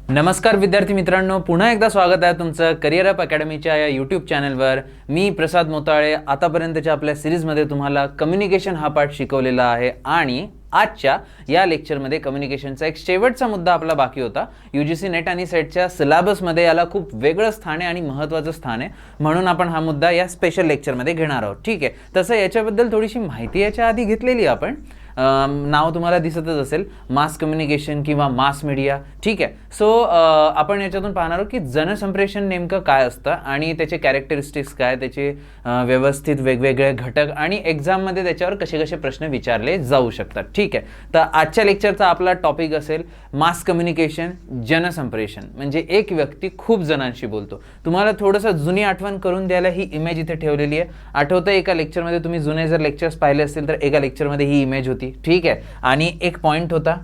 नमस्कार विद्यार्थी मित्रांनो, पुन्हा एकदा स्वागत आहे तुमचं करिअर अप अकॅडमीच्या या यूट्यूब चॅनलवर. मी प्रसाद मोताळे आतापर्यंतच्या आपल्या सिरीजमध्ये तुम्हाला कम्युनिकेशन हा पाठ शिकवलेला आहे आणि आजच्या या लेक्चरमध्ये कम्युनिकेशनचा एक शेवटचा मुद्दा आपला बाकी होता. UGC नेट आणि सेटच्या सिलेबसमध्ये याला खूप वेगळं स्थान आहे आणि महत्त्वाचं स्थान आहे, म्हणून आपण हा मुद्दा या स्पेशल लेक्चरमध्ये घेणार आहोत. ठीक आहे, तसं याच्याबद्दल थोडीशी माहिती याच्या आधी घेतलेली आपण. नाव तुम्हाला दिसतच असेल, मास कम्युनिकेशन किंवा मास मीडिया. ठीक आहे, सो आपण याच्यातून पाहणार आहोत की जनसंप्रेषण नेमकं काय असतं आणि त्याचे कॅरेक्टरिस्टिक्स काय, त्याचे व्यवस्थित वेगवेगळे घटक आणि एक्झाममध्ये त्याच्यावर कसे कसे प्रश्न विचारले जाऊ शकतात. ठीक आहे, तर आजच्या लेक्चरचा आपला टॉपिक असेल मास कम्युनिकेशन, जनसंप्रेषण. म्हणजे एक व्यक्ती खूप जणांशी बोलतो. तुम्हाला थोडंसं जुनी आठवण करून द्यायला ही इमेज इथे ठेवलेली आहे. आठवतं एका लेक्चरमध्ये तुम्ही जुने जर लेक्चर्स पाहिले असतील तर एका लेक्चरमध्ये ही इमेज होती. ठीक आहे, आणि एक पॉइंट होता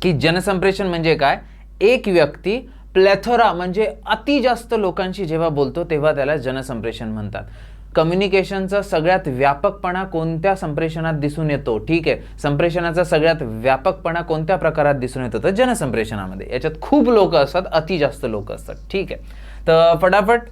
की जनसंप्रेषण म्हणजे काय, एक व्यक्ती प्लॅथोरा म्हणजे अति जास्त लोकांशी जेव्हा बोलतो तेव्हा त्याला जनसंप्रेषण म्हणतात. कम्युनिकेशनचा सगळ्यात व्यापकपणा कोणत्या संप्रेषणात दिसून येतो? ठीक आहे, संप्रेषणाचा सगळ्यात व्यापकपणा कोणत्या प्रकारात दिसून येतो? तर जनसंप्रेषणामध्ये. याच्यात खूप लोक असतात, अति जास्त लोक असतात. ठीक आहे, तर फटाफट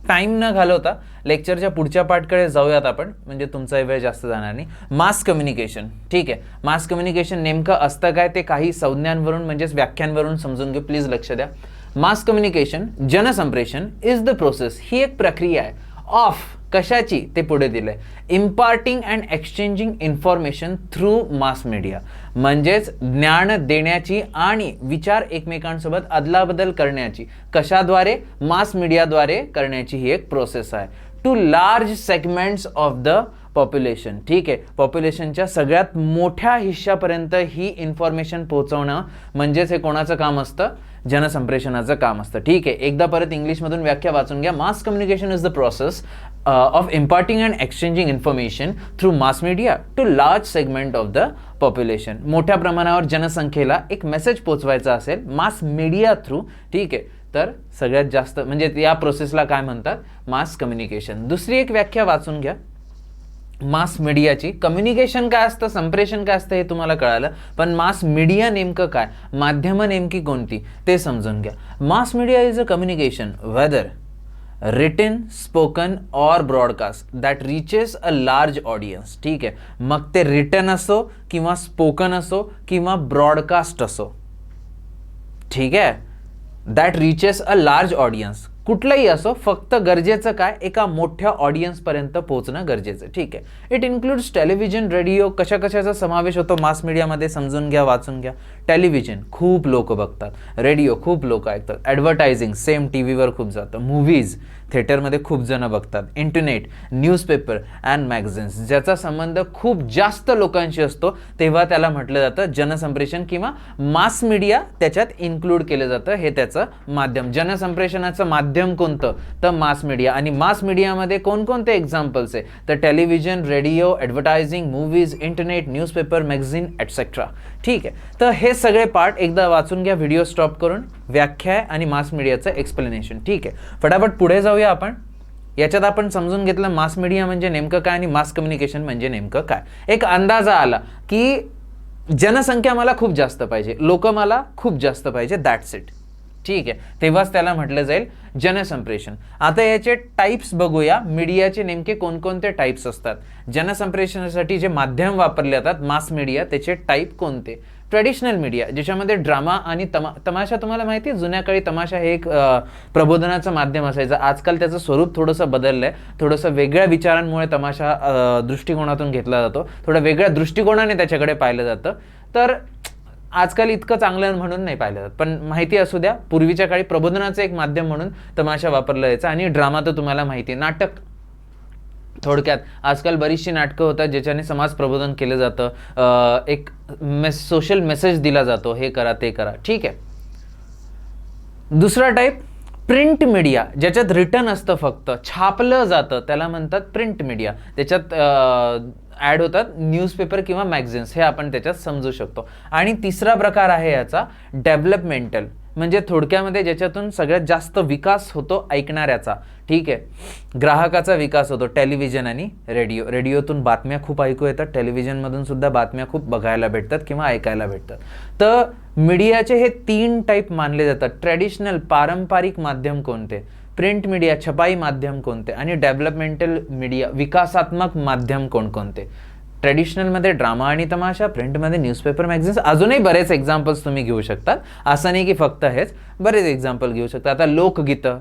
टाइम न घालवता लेक्चरच्या पुढच्या पार्टकडे जाऊयात आपण, म्हणजे तुमचा वेळ जास्त जाणार नाही. Mass communication. ठीक आहे, मास कम्युनिकेशन नेमकं असतं काय ते काही संज्ञांवरून म्हणजेच व्याख्यांवरून समजून घेऊ. प्लीज लक्ष द्या. मास कम्युनिकेशन, जनसंप्रेषण इज द प्रोसेस, ही एक प्रक्रिया आहे ऑफ कशाची ते पुढे दिलंय, imparting and exchanging information through mass media. म्हणजेच ज्ञान देण्याची आणि विचार एकमेकांसोबत अदलाबदल करण्याची कशाद्वारे? मास मीडियाद्वारे करण्याची ही एक प्रोसेस आहे. To large segments of the population. ठीक आहे, पॉप्युलेशनच्या सगळ्यात मोठ्या हिश्श्यापर्यंत ही इन्फॉर्मेशन पोहोचवणं म्हणजेच हे कोणाचं काम असतं? जनसंप्रेषणाचं काम असतं. ठीक आहे, एकदा परत इंग्लिशमधून व्याख्या वाचून घ्या. Mass communication is the process of imparting and exchanging information through mass media to large segment of the population. मोठ्या प्रमाणावर जनसंख्येला एक मेसेज पोचवायचा असेल मास मीडिया थ्रू, ठीक आहे, तर सगळ्यात जास्त म्हणजे या प्रोसेसला काय म्हणतात? Mass communication. दुसरी एक व्याख्या वाचून घ्या मास मीडियाची. कम्युनिकेशन काय असतं, संप्रेषण काय असतं हे तुम्हाला कळालं, पण मास मीडिया नेमकं काय, माध्यमं नेमकी कोणती ते समजून घ्या. Mass media is a communication whether written, spoken or broadcast that reaches a large audience. ठीक आहे, मग ते रिटन असो किंवा स्पोकन असो किंवा ब्रॉडकास्ट असो. ठीक आहे, that reaches a large audience, कुठलंही असो, फक्त गरजेचं काय, एका मोठ्या ऑडियन्सपर्यंत पोहोचणं गरजेचं. ठीक आहे, इट इन्क्लूड्स टेलिव्हिजन, रेडिओ. कशाचा समावेश होतो मास मीडियामध्ये समजून घ्या, वाचून घ्या. टेलिव्हिजन खूप लोक बघतात, रेडिओ खूप लोक ऐकतात, ॲडव्हर्टायझिंग सेम टी व्हीवर खूप जातं, मूव्हीज थिएटरमध्ये खूप जण बघतात, इंटरनेट, न्यूजपेपर अँड मॅगझिन्स ज्याचा संबंध खूप जास्त लोकांशी असतो तेव्हा त्याला म्हटलं जातं जनसंप्रेषण किंवा मास मीडिया त्याच्यात इन्क्लूड केलं जातं. हे त्याचं माध्यम. जनसंप्रेषणाचं माध्यम कोणतं? तर मास मीडिया. आणि मास मीडियामध्ये कोणकोणते एक्झाम्पल्स आहे? तर television, radio, advertising, movies, internet, newspaper, magazine etcetera. ठीक आहे, तर हे सगळे पार्ट एकदा वाचून घ्या व्हिडिओ स्टॉप करून. व्याख्या आणि मास मीडियाचं एक्सप्लेनेशन. ठीक आहे, फटाफट पुढे जाऊया आपण. याच्यात आपण समजून घेतलं मास मीडिया म्हणजे नेमकं काय आणि मास कम्युनिकेशन म्हणजे नेमकं काय. एक अंदाजा आला की जनसंख्या मला खूप जास्त पाहिजे, लोक मला खूप जास्त पाहिजे, दॅट्स इट. ठीक आहे, तेव्हाच त्याला म्हटलं जाईल जनसंप्रेषण. आता याचे टाईप्स बघूया. मीडियाचे नेमके कोणकोणते टाईप्स असतात? जनसंप्रेषणासाठी जे माध्यम वापरले जातात मास मीडिया, त्याचे टाईप कोणते? ट्रेडिशनल मीडिया, ज्याच्यामध्ये ड्रामा आणि तमाशा. तुम्हाला माहिती आहे जुन्या काळी तमाशा हे एक प्रबोधनाचं माध्यम असायचं. आजकाल त्याचं स्वरूप थोडंसं बदललं आहे. थोडंसं वेगळ्या विचारांमुळे तमाशा दृष्टिकोनातून घेतला जातो, थोडं वेगळ्या दृष्टिकोनाने त्याच्याकडे पाहिलं जातं. तर आजकाल इतकं चांगलं म्हणून नाही पाहिलं जात, पण माहिती असू द्या, पूर्वीच्या काळी प्रबोधनाचं एक माध्यम म्हणून तमाशा वापरला जायचा. आणि ड्रामा तर तुम्हाला माहिती आहे, नाटक. थोडक्यात आजकाल बरीचशी नाटकं होतात ज्याच्याने समाज प्रबोधन केलं जातं, एक सोशल मेसेज दिला जातो, हे करा ते करा. ठीक आहे. दुसरा टाईप प्रिंट मीडिया, ज्याच्यात रिटर्न असतं, फक्त छापलं जातं, त्याला म्हणतात प्रिंट मीडिया. त्याच्यात ॲड होतात न्यूजपेपर किंवा मॅगझिन्स, हे आपण त्याच्यात समजू शकतो. आणि तिसरा प्रकार आहे याचा डेव्हलपमेंटल, म्हणजे थोडक्यामध्ये ज्याच्यातून सगळ्यात जास्त विकास होतो ऐकणाऱ्याचा. ठीक आहे, ग्राहकाचा विकास होतो. टेलिव्हिजन आणि रेडिओ. रेडिओतून बातम्या खूप ऐकू येतात, टेलिव्हिजनमधून सुद्धा बातम्या खूप बघायला भेटतात किंवा ऐकायला भेटतात. तर मीडियाचे हे 3 टाईप मानले जातात. ट्रॅडिशनल पारंपरिक माध्यम कोणते, प्रिंट मीडिया छपाई माध्यम कोणते, आणि डेव्हलपमेंटल मीडिया विकासात्मक माध्यम कोणकोणते. ट्रेडिशनलमध्ये ड्रामा आणि तमाशा, प्रिंटमध्ये न्यूजपेपर मॅगझिन्स, अजूनही बरेच एक्झाम्पल्स तुम्ही घेऊ शकतात. असं नाही की फक्त हेच, बरेच एक्झाम्पल घेऊ शकता. आता लोकगीतं,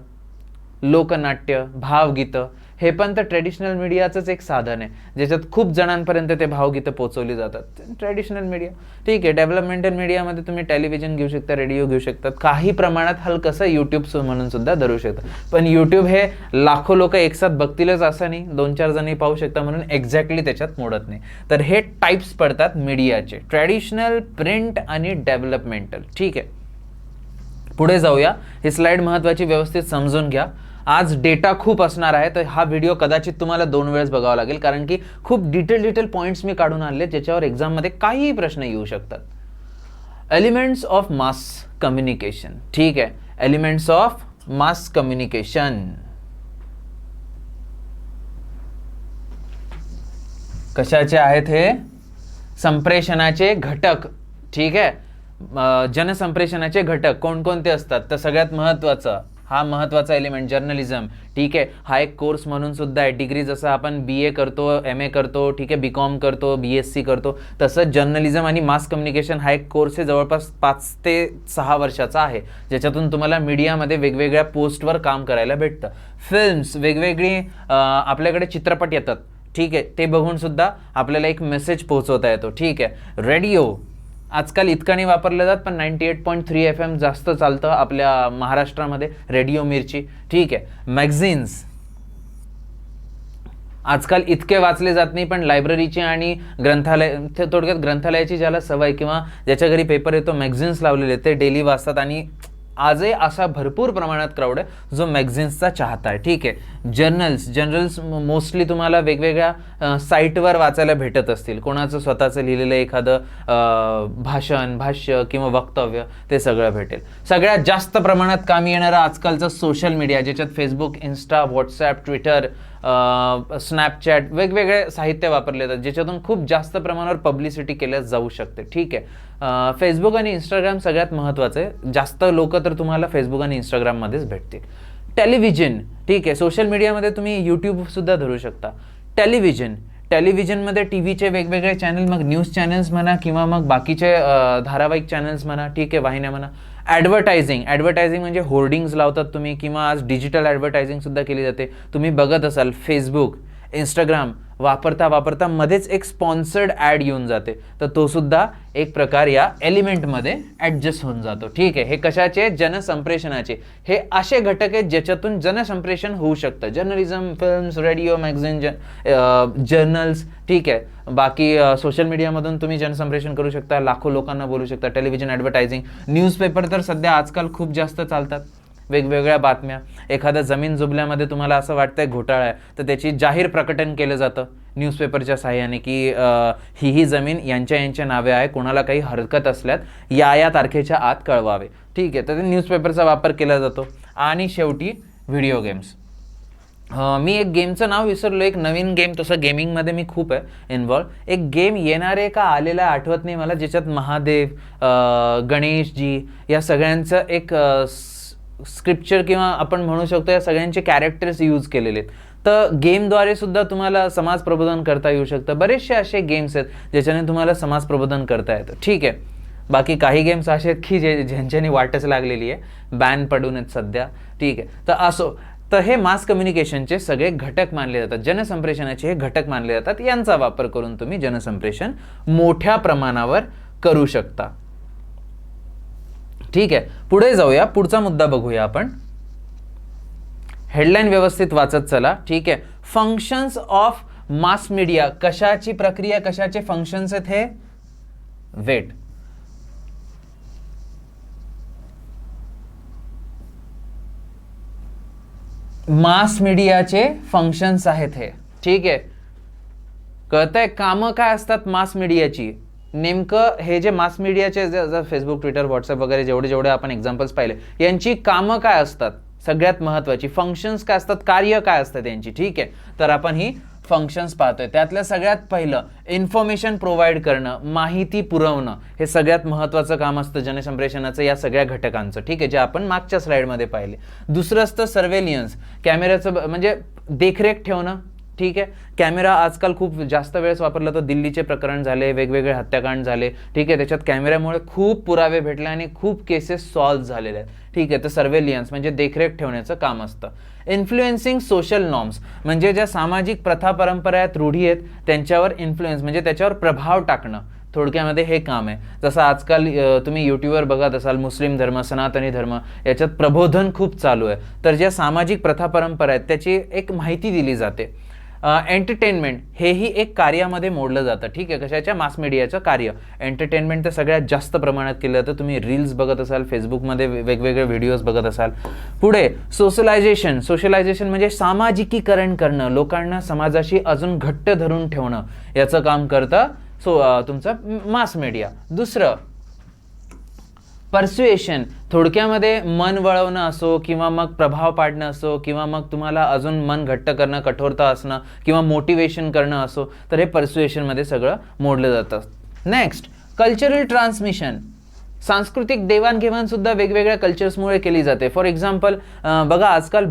लोकनाट्य, भावगीतं हे पण तर ट्रेडिशनल मीडियाचंच एक साधन आहे, ज्याच्यात खूप जणांपर्यंत ते भावगीतं पोहोचवली जातात. ट्रेडिशनल मीडिया ठीक आहे. डेव्हलपमेंटल मीडियामध्ये तुम्ही टेलिव्हिजन घेऊ शकता, रेडिओ घेऊ शकतात, काही प्रमाणात हलकंसं यूट्यूब म्हणून सुद्धा धरू शकता. पण यूट्यूब हे लाखो लोक एकसाथ बघतीलच असं नाही, 2-4 जणही पाहू शकता म्हणून एक्झॅक्टली त्याच्यात मोडत नाही. तर हे टाईप्स पडतात मीडियाचे, ट्रॅडिशनल, प्रिंट आणि डेव्हलपमेंटल. ठीक आहे, पुढे जाऊया. ही स्लाइड महत्त्वाची, व्यवस्थित समजून घ्या. आज डेटा खूप असणार आहे, तर हा व्हिडिओ कदाचित तुम्हाला 2 वेळेस बघावा लागेल, कारण की खूप डिटेल पॉईंट्स मी काढून आणले ज्याच्यावर एक्झाममध्ये काहीही प्रश्न येऊ शकतात. Elements of mass communication. ठीक आहे, एलिमेंट्स ऑफ मास कम्युनिकेशन. कशाचे आहेत हे? संप्रेषणाचे घटक. ठीक आहे, जनसंप्रेषणाचे घटक कोणकोणते असतात? तर सगळ्यात महत्त्वाचं, हा महत्त्वाचा एलिमेंट जर्नलिझम. ठीक आहे, हा एक कोर्स म्हणून सुद्धा आहे. डिग्री जसं आपण BA करतो, MA करतो, ठीक आहे, BCom करतो, BSc करतो, तसंच जर्नलिझम आणि मास कम्युनिकेशन हा एक कोर्स आहे, जवळपास 5 ते 6 वर्षाचा आहे, ज्याच्यातून तुम्हाला मीडियामध्ये वेगवेगळ्या पोस्टवर काम करायला भेटतं. फिल्म्स, वेगवेगळी आपल्याकडे चित्रपट येतात, ठीक आहे, ते बघून सुद्धा आपल्याला एक मेसेज पोहोचवता येतो. ठीक आहे, रेडिओ आजकाल इतका नाही वापरलं जात, पण 98.3 FM जास्त चालतं आपल्या महाराष्ट्रामध्ये, रेडिओ मिर्ची. ठीक आहे, मॅगझिन्स आजकाल इतके वाचले जात नाही, पण लायब्ररीची आणि ग्रंथालय, थोडक्यात ग्रंथालयाची ज्याला सवय किंवा ज्याच्या घरी पेपर येतो, मॅगझिन्स लावलेले ते डेली वाचतात, आणि आजही असा भरपूर प्रमाणात क्राऊड आहे जो मॅगझिन्सचा चाहता आहे. ठीक आहे, जर्नल्स मोस्टली तुम्हाला वेगवेगळ्या साईटवर वाचायला भेटत असतील. कोणाचं स्वतःचं लिहिलेलं एखादं भाषण, भाष्य किंवा वक्तव्य, ते सगळं भेटेल. सगळ्यात जास्त प्रमाणात कामी येणारं आजकालचं सोशल मीडिया, ज्याच्यात Facebook, Insta, WhatsApp, Twitter, Snapchat, वेगवेगळे साहित्य वापरले जातात, ज्याच्यातून खूप जास्त प्रमाणावर पब्लिसिटी केल्या जाऊ शकते. ठीक आहे, फेसबुक आणि इंस्टाग्राम सगळ्यात महत्त्वाचं आहे. जास्त लोक तर तुम्हाला फेसबुक आणि इंस्टाग्राममध्येच भेटतील. टेलिव्हिजन, ठीक आहे, सोशल मीडियामध्ये तुम्ही यूट्यूबसुद्धा धरू शकता. टेलिव्हिजनमध्ये TVचे वेगवेगळे चॅनल, मग न्यूज चॅनल्स म्हणा किंवा मग बाकीचे धारावाहिक चॅनल्स म्हणा, ठीक आहे, वाहिन्या म्हणा. ॲडव्हर्टायझिंग म्हणजे होर्डिंग्स लावतात तुम्ही, किंवा आज डिजिटल ॲडव्हर्टायझिंग सुद्धा केली जाते. तुम्ही बघत असाल फेसबुक, इंस्टाग्राम वापरता मध्येच एक स्पॉन्सर्ड ॲड येऊन जाते, तर तो सुद्धा एक प्रकार या एलिमेंटमध्ये ॲडजस्ट होऊन जातो. ठीक आहे, हे कशाचे? जनसंप्रेषणाचे. हे असे घटक आहेत ज्याच्यातून जनसंप्रेषण होऊ शकतं. Journalism, films, radio, magazine, journals. ठीक आहे, बाकी सोशल मीडियामधून तुम्ही जनसंप्रेषण करू शकता, लाखो लोकांना बोलू शकता. टेलिव्हिजन, ॲडव्हर्टायझिंग, न्यूजपेपर तर सध्या आजकाल खूप जास्त चालतात. वेगवेगळ्या बातम्या, एखाद्या जमीन जुबल्यामध्ये तुम्हाला असं वाटतंय घोटाळा आहे, तर त्याची जाहीर प्रकटन केलं जातं न्यूजपेपरच्या साहाय्याने, की ही जमीन यांच्या नावे आहे, कोणाला काही हरकत असल्यात या तारखेच्या आत कळवावे. ठीक आहे, तर ते न्यूजपेपरचा वापर केला जातो. आणि शेवटी व्हिडिओ गेम्स. मी एक गेमचं नाव विसरलो, एक नवीन गेम, तसं गेमिंगमध्ये मी खूप आहे इन्व्हॉल्व. एक गेम येणारे का आलेला आठवत नाही मला, ज्याच्यात महादेव, गणेशजी या सगळ्यांचं एक स्क्रिप्चर किंवा आपण म्हणू शकतो या सगळ्यांचे कॅरेक्टर्स यूज केलेले आहेत. तर गेमद्वारे सुद्धा तुम्हाला समाज प्रबोधन करता येऊ शकतं. बरेचसे असे गेम्स आहेत ज्याच्याने तुम्हाला समाज प्रबोधन करता येतं. ठीक आहे, बाकी काही गेम्स असे आहेत की ज्यांच्याने वाटच लागलेली आहे, बॅन पडून आहेत सध्या. ठीक आहे, तर असो, तर हे मास कम्युनिकेशनचे सगळे घटक मानले जातात, जनसंप्रेषणाचे हे घटक मानले जातात. यांचा वापर करून तुम्ही जनसंप्रेषण मोठ्या प्रमाणावर करू शकता. ठीक आहे, पुढे जाऊया, पुढचा मुद्दा बघूया आपण. हेडलाईन व्यवस्थित वाचत चला. ठीक आहे, फंक्शन्स ऑफ मास मीडिया. कशाची प्रक्रिया, कशाचे फंक्शन्स आहेत हे? वेट. मास मीडियाचे फंक्शन्स आहेत हे. ठीक आहे, कळतंय? कामं काय असतात मास मीडियाची? नेमकं हे जे मास मीडियाचे फेसबुक, ट्विटर, व्हॉट्सअप वगैरे जेवढे आपण एक्झाम्पल्स पाहिले, यांची कामं काय असतात? सगळ्यात महत्त्वाची फंक्शन्स काय असतात, कार्य काय असतात यांची? ठीक आहे, तर आपण ही फंक्शन्स पाहतोय. त्यातलं सगळ्यात पहिलं इन्फॉर्मेशन प्रोव्हाइड करणं, माहिती पुरवणं, हे सगळ्यात महत्त्वाचं काम असतं जनसंप्रेषणाचं या सगळ्या घटकांचं. ठीक आहे, जे आपण मागच्या स्लाइडमध्ये पाहिले. दुसरं असतं सर्वेलियन्स, कॅमेऱ्याचं म्हणजे देखरेख ठेवणं. ठीक आहे, कॅमेरा आजकाल खूप जास्त वेळेस वापरला. तर दिल्लीचे प्रकरण झाले, वेगवेगळे हत्याकांड झाले. ठीक आहे, त्याच्यात कॅमेऱ्यामुळे खूप पुरावे भेटले आणि खूप केसेस सॉल्व्ह झालेले आहेत. ठीक आहे, तर सर्वेलियन्स म्हणजे देखरेख ठेवण्याचं काम असतं. इन्फ्लुएन्सिंग सोशल नॉर्म्स म्हणजे ज्या सामाजिक प्रथा परंपरा आहेत, रूढी आहेत, त्यांच्यावर इन्फ्लुएन्स म्हणजे त्याच्यावर प्रभाव टाकणं, थोडक्यामध्ये हे काम आहे. जसं आजकाल तुम्ही यूट्यूबवर बघत असाल, मुस्लिम धर्म, सनातनी धर्म याच्यात प्रबोधन खूप चालू आहे. तर ज्या सामाजिक प्रथा परंपरा आहेत त्याची एक माहिती दिली जाते. एंटरटेनमेंट हेही एक कार्यामध्ये मोडलं जातं. ठीक आहे, कशाच्या? मास मीडियाचं कार्य. एंटरटेनमेंट तर सगळ्यात जास्त प्रमाणात केलं जातं. तुम्ही रील्स बघत असाल, फेसबुकमध्ये वेगवेगळे व्हिडिओज बघत असाल. पुढे सोशलायझेशन म्हणजे सामाजिकीकरण करणं, लोकांना समाजाशी अजून घट्ट धरून ठेवणं, याचं काम करतं तुमचं मास मीडिया. दुसरं पर्स्युएशन, थोडक्यामध्ये मन वळवणं असो किंवा मग प्रभाव पाडणं असो किंवा मग तुम्हाला अजून मन घट्ट करणं, कठोरता असणं किंवा मोटिवेशन करणं असो, तर हे पर्स्युएशनमध्ये सगळं मोडलं जातं. नेक्स्ट कल्चरल ट्रान्समिशन, सांस्कृतिक देवाणघेवाण सुद्धा वेगवेगळ्या कल्चर्समुळे केली जाते. फॉर एक्झाम्पल बघा, आजकाल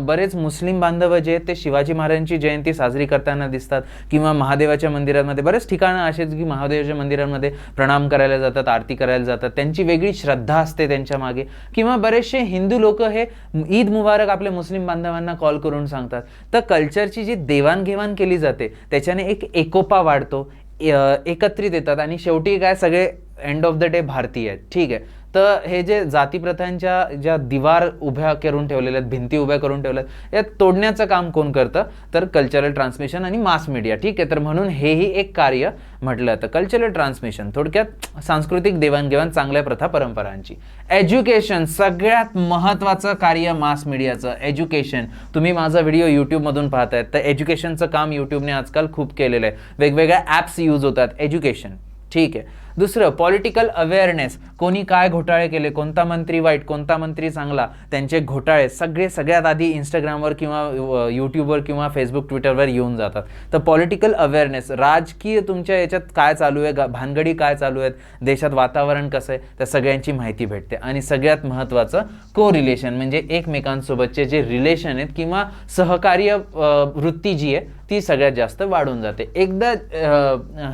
बरेच मुस्लिम बांधव जे आहेत ते शिवाजी महाराजांची जयंती साजरी करताना दिसतात किंवा महादेवाच्या मंदिरांमध्ये बरेच ठिकाणं असेच की महादेवाच्या मंदिरांमध्ये प्रणाम करायला जातात, आरती करायला जातात. त्यांची वेगळी श्रद्धा असते त्यांच्या मागे. किंवा बरेचसे हिंदू लोक हे ईद मुबारक आपल्या मुस्लिम बांधवांना कॉल करून सांगतात. तर कल्चरची जी देवाणघेवाण केली जाते त्याच्याने एक एकोपा वाढतो, एकत्रित येतात आणि शेवटी काय सगळे एंड ऑफ द डे भारतीय आहेत. ठीक आहे, तर हे जे जातीप्रथांच्या ज्या दिवार उभ्या करून ठेवलेल्या आहेत, भिंती उभ्या करून ठेवल्या आहेत, या तोडण्याचं काम कोण करतं? तर कल्चरल ट्रान्समिशन आणि मास मीडिया. ठीक आहे, तर म्हणून हेही एक कार्य म्हटलं जातं. कल्चरल ट्रान्समिशन थोडक्यात सांस्कृतिक देवाणघेवाण, चांगल्या प्रथा परंपरांची. एज्युकेशन, सगळ्यात महत्त्वाचं कार्य मास मीडियाचं एज्युकेशन. तुम्ही माझा व्हिडिओ यूट्यूबमधून पाहतायत, तर एज्युकेशनचं काम यूट्यूबने आजकाल खूप केलेलं आहे. वेगवेगळ्या ॲप्स यूज होतात, एज्युकेशन. ठीक आहे. दुसरं पॉलिटिकल अवेअरनेस, कोणी काय घोटाळे केले, कोणता मंत्री वाईट, कोणता मंत्री चांगला, त्यांचे घोटाळे सगळ्यात आधी इंस्टाग्रामवर किंवा यूट्यूबवर किंवा फेसबुक ट्विटरवर येऊन जातात. तर पॉलिटिकल अवेअरनेस, राजकीय तुमच्या याच्यात काय चालू आहे, भानगडी काय चालू आहेत, देशात वातावरण कसं आहे, त्या सगळ्यांची माहिती भेटते. आणि सगळ्यात महत्त्वाचं कोरिलेशन म्हणजे एकमेकांसोबतचे जे रिलेशन आहेत किंवा सहकार्य वृत्ती जी आहे ती सगळ्यात जास्त वाढून जाते. एकदा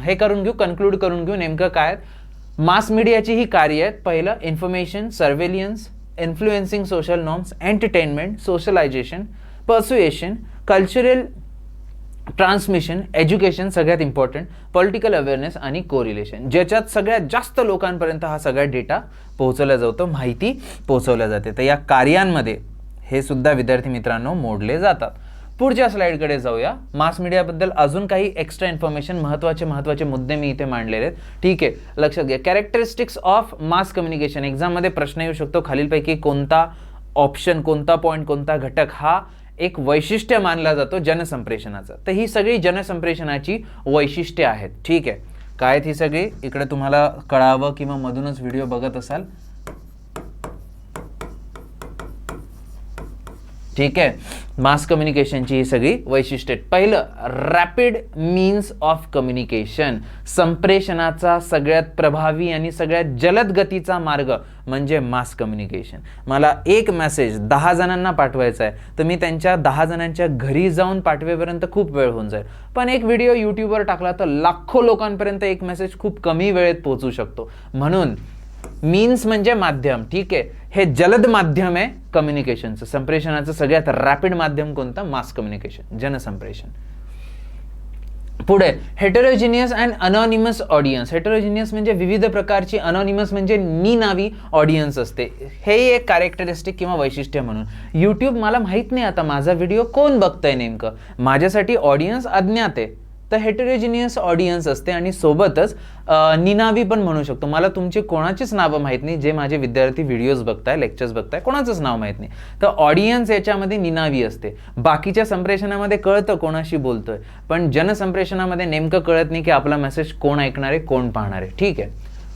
हे करून घेऊ, कन्क्लूड करून घेऊ नेमकं काय मास मीडियाची ही कार्य आहेत. पहिलं information, surveillance, influencing social norms, entertainment, socialisation, persuasion, cultural transmission, education सगळ्यात इम्पॉर्टंट, पॉलिटिकल अवेअरनेस आणि कोरिलेशन, ज्याच्यात सगळ्यात जास्त लोकांपर्यंत हा सगळा डेटा पोहोचवला जातो, माहिती पोहोचवल्या जाते. तर या कार्यांमध्ये हे सुद्धा विद्यार्थी मित्रांनो मोडले जातात. पुढच्या स्लाइडकडे जाऊया. मास मीडियाबद्दल अजून काही एक्स्ट्रा इन्फॉर्मेशन, महत्त्वाचे मुद्दे मी इथे मांडलेले आहेत. ठीक आहे, लक्षात घ्या. कॅरेक्टरिस्टिक्स ऑफ मास कम्युनिकेशन, एक्झाममध्ये प्रश्न येऊ शकतो खालीलपैकी कोणता ऑप्शन, कोणता पॉईंट, कोणता घटक हा एक वैशिष्ट्य मानला जातो जनसंप्रेषणाचं. तर ही सगळी जनसंप्रेषणाची वैशिष्ट्ये आहेत. ठीक आहे, काय ही सगळी इकडे तुम्हाला कळावं किंवा मधूनच व्हिडिओ बघत असाल. ठीक आहे, मास कम्युनिकेशनची ही सगळी वैशिष्ट्ये. पहिलं रॅपिड मीन्स ऑफ कम्युनिकेशन, संप्रेषणाचा सगळ्यात प्रभावी आणि सगळ्यात जलद गतीचा मार्ग म्हणजे मास कम्युनिकेशन. मला एक मेसेज 10 जणांना पाठवायचा आहे तर मी त्यांच्या 10 जणांच्या घरी जाऊन पाठवेपर्यंत खूप वेळ होऊन जाईल. पण एक व्हिडिओ यूट्यूबवर टाकला तर लाखो लोकांपर्यंत एक मेसेज खूप कमी वेळेत पोहोचू शकतो. म्हणून मीन्स म्हणजे माध्यम. ठीक आहे, हे जलद माध्यम आहे कम्युनिकेशनचं, संप्रेषणाचं सगळ्यात रॅपिड माध्यम कोणतं? मास कम्युनिकेशन, जनसंप्रेषण. पुढे heterogeneous and anonymous audience. Heterogeneous म्हणजे विविध प्रकारची, अनॉनिमस म्हणजे निनावी ऑडियन्स असते. हे एक कॅरेक्टरिस्टिक किंवा वैशिष्ट्य म्हणून. यूट्यूब मला माहीत नाही आता माझा व्हिडिओ कोण बघतंय नेमकं, माझ्यासाठी ऑडियन्स अज्ञात आहे. तर हेटेरोजिनियस ऑडियन्स असते आणि सोबतच निनावी पण म्हणू शकतो. मला तुमची कोणाचीच नावं माहीत नाही, जे माझे विद्यार्थी व्हिडिओज बघताय, लेक्चर्स बघताय, कोणाचंच नाव माहीत नाही. तर ऑडियन्स याच्यामध्ये निनावी असते. बाकीच्या संप्रेषणामध्ये कळतं कोणाशी बोलतोय, पण जनसंप्रेषणामध्ये नेमकं कळत नाही की आपला मेसेज कोण ऐकणार आहे, कोण पाहणार आहे. ठीक आहे.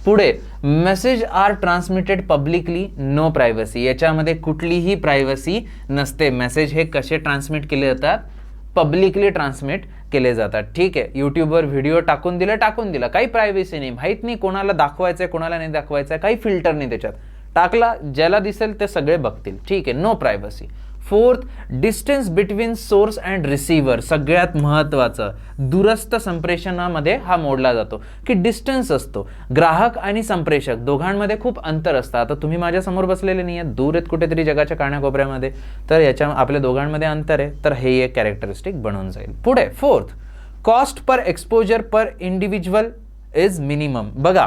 पुढे message are transmitted publicly, no privacy. याच्यामध्ये कुठलीही प्रायव्हसी नसते. मेसेज हे कसे ट्रान्समिट केले जातात? पब्लिकली ट्रान्समिट केले जातात. ठीक आहे, यूट्यूबवर व्हिडिओ टाकून दिला, काही प्रायव्हसी नाही, माहीत नाही कोणाला दाखवायचं आहे कोणाला नाही दाखवायचं आहे, काही फिल्टर नाही त्याच्यात, टाकला ज्याला दिसेल ते सगळे बघतील. ठीक आहे, no privacy. Fourth, distance between source and receiver. सगळ्यात महत्त्वाचं, दूरस्थ संप्रेषणामध्ये हा मोडला जातो की डिस्टन्स असतो. ग्राहक आणि संप्रेषक दोघांमध्ये खूप अंतर असतं. आता तुम्ही माझ्यासमोर बसलेले नाही आहेत, दूर आहेत कुठेतरी जगाच्या कानाकोपऱ्यामध्ये, तर याच्या आपल्या दोघांमध्ये अंतर आहे, तर हे एक कॅरेक्टरिस्टिक बनून जाईल. पुढे fourth, cost per exposure per individual is minimum. बघा,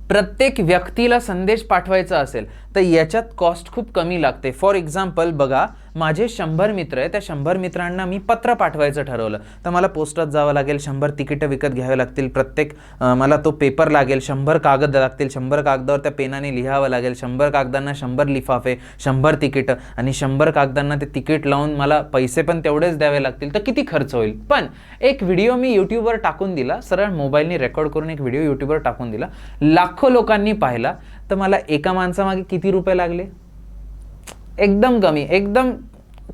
प्रत्येक व्यक्तीला संदेश पाठवायचा असेल तर याच्यात कॉस्ट खूप कमी लागते. फॉर एक्झाम्पल बघा, माझे 100 मित्र आहे, त्या 100 मित्रांना मी पत्र पाठवायचं ठरवलं तर मला पोस्टात जावं लागेल, 100 तिकीटं विकत घ्यावे लागतील, प्रत्येक मला तो पेपर लागेल, 100 कागद लागतील, 100 कागदावर त्या पेनाने लिहावं लागेल, 100 कागदांना 100 लिफाफे, 100 तिकीटं आणि 100 कागदांना ते तिकीट लावून मला पैसे पण तेवढेच द्यावे लागतील, तर किती खर्च होईल. पण एक व्हिडिओ मी यूट्यूबवर टाकून दिला, सरळ मोबाईलने रेकॉर्ड करून एक व्हिडिओ यूट्यूबवर टाकून दिला, लाखो लोकांनी पाहिला, तर मला एका माणसामागे किती रुपये लागले? एकदम कमी, एकदम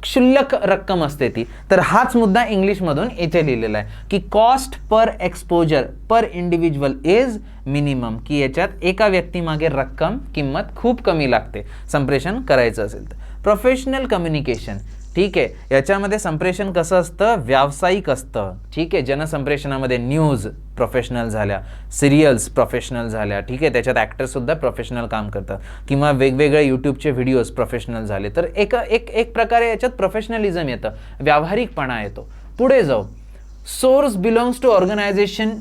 क्षुल्लक रक्कम असते ती. तर हाच मुद्दा इंग्लिशमधून इथे लिहिलेला आहे की cost per exposure per individual is minimum, की याच्यात एका व्यक्तीमागे रक्कम किंमत खूप कमी लागते संप्रेषण करायचं असेल तर. Professional communication. ठीक आहे, याच्यामध्ये संप्रेषण कसं असतं? व्यावसायिक असतं. ठीक आहे, जनसंप्रेषणामध्ये न्यूज प्रोफेशनल झाल्या, सिरियल्स प्रोफेशनल झाल्या, ठीक आहे, त्याच्यात ॲक्टरसुद्धा प्रोफेशनल काम करतात, किंवा वेगवेगळे यूट्यूबचे व्हिडिओज प्रोफेशनल झाले, तर एक प्रकारे याच्यात प्रोफेशनलिझम येतं, व्यावहारिकपणा येतो. पुढे जाऊ, source belongs to organisation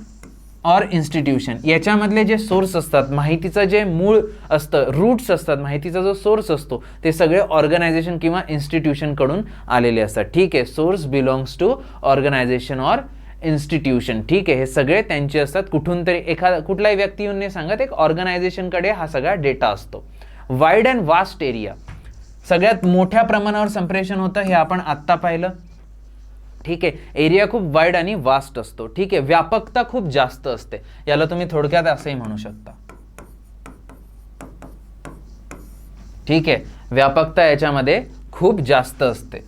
or institution. याच्यामधले जे सोर्स असतात, माहितीचं जे मूळ असतं, रूट्स असतात, माहितीचा जो सोर्स असतो, ते सगळे ऑर्गनायझेशन किंवा इन्स्टिट्यूशनकडून आलेले असतात. ठीक आहे, source belongs to organisation or institution. ठीक आहे, हे सगळे त्यांचे असतात, कुठून तरी कुठलाही व्यक्ती येऊन नाही सांगत, एक ऑर्गनायझेशनकडे हा सगळा डेटा असतो. Wide and vast area. सगळ्यात मोठ्या प्रमाणावर संप्रेषण होतं हे आपण आत्ता पाहिलं. ठीक आहे, एरिया खूप वाईड आणि वास्ट असतो. ठीक आहे, व्यापकता खूप जास्त असते, याला तुम्ही थोडक्यात असंही म्हणू शकता. ठीक आहे, व्यापकता याच्यामध्ये खूप जास्त असते.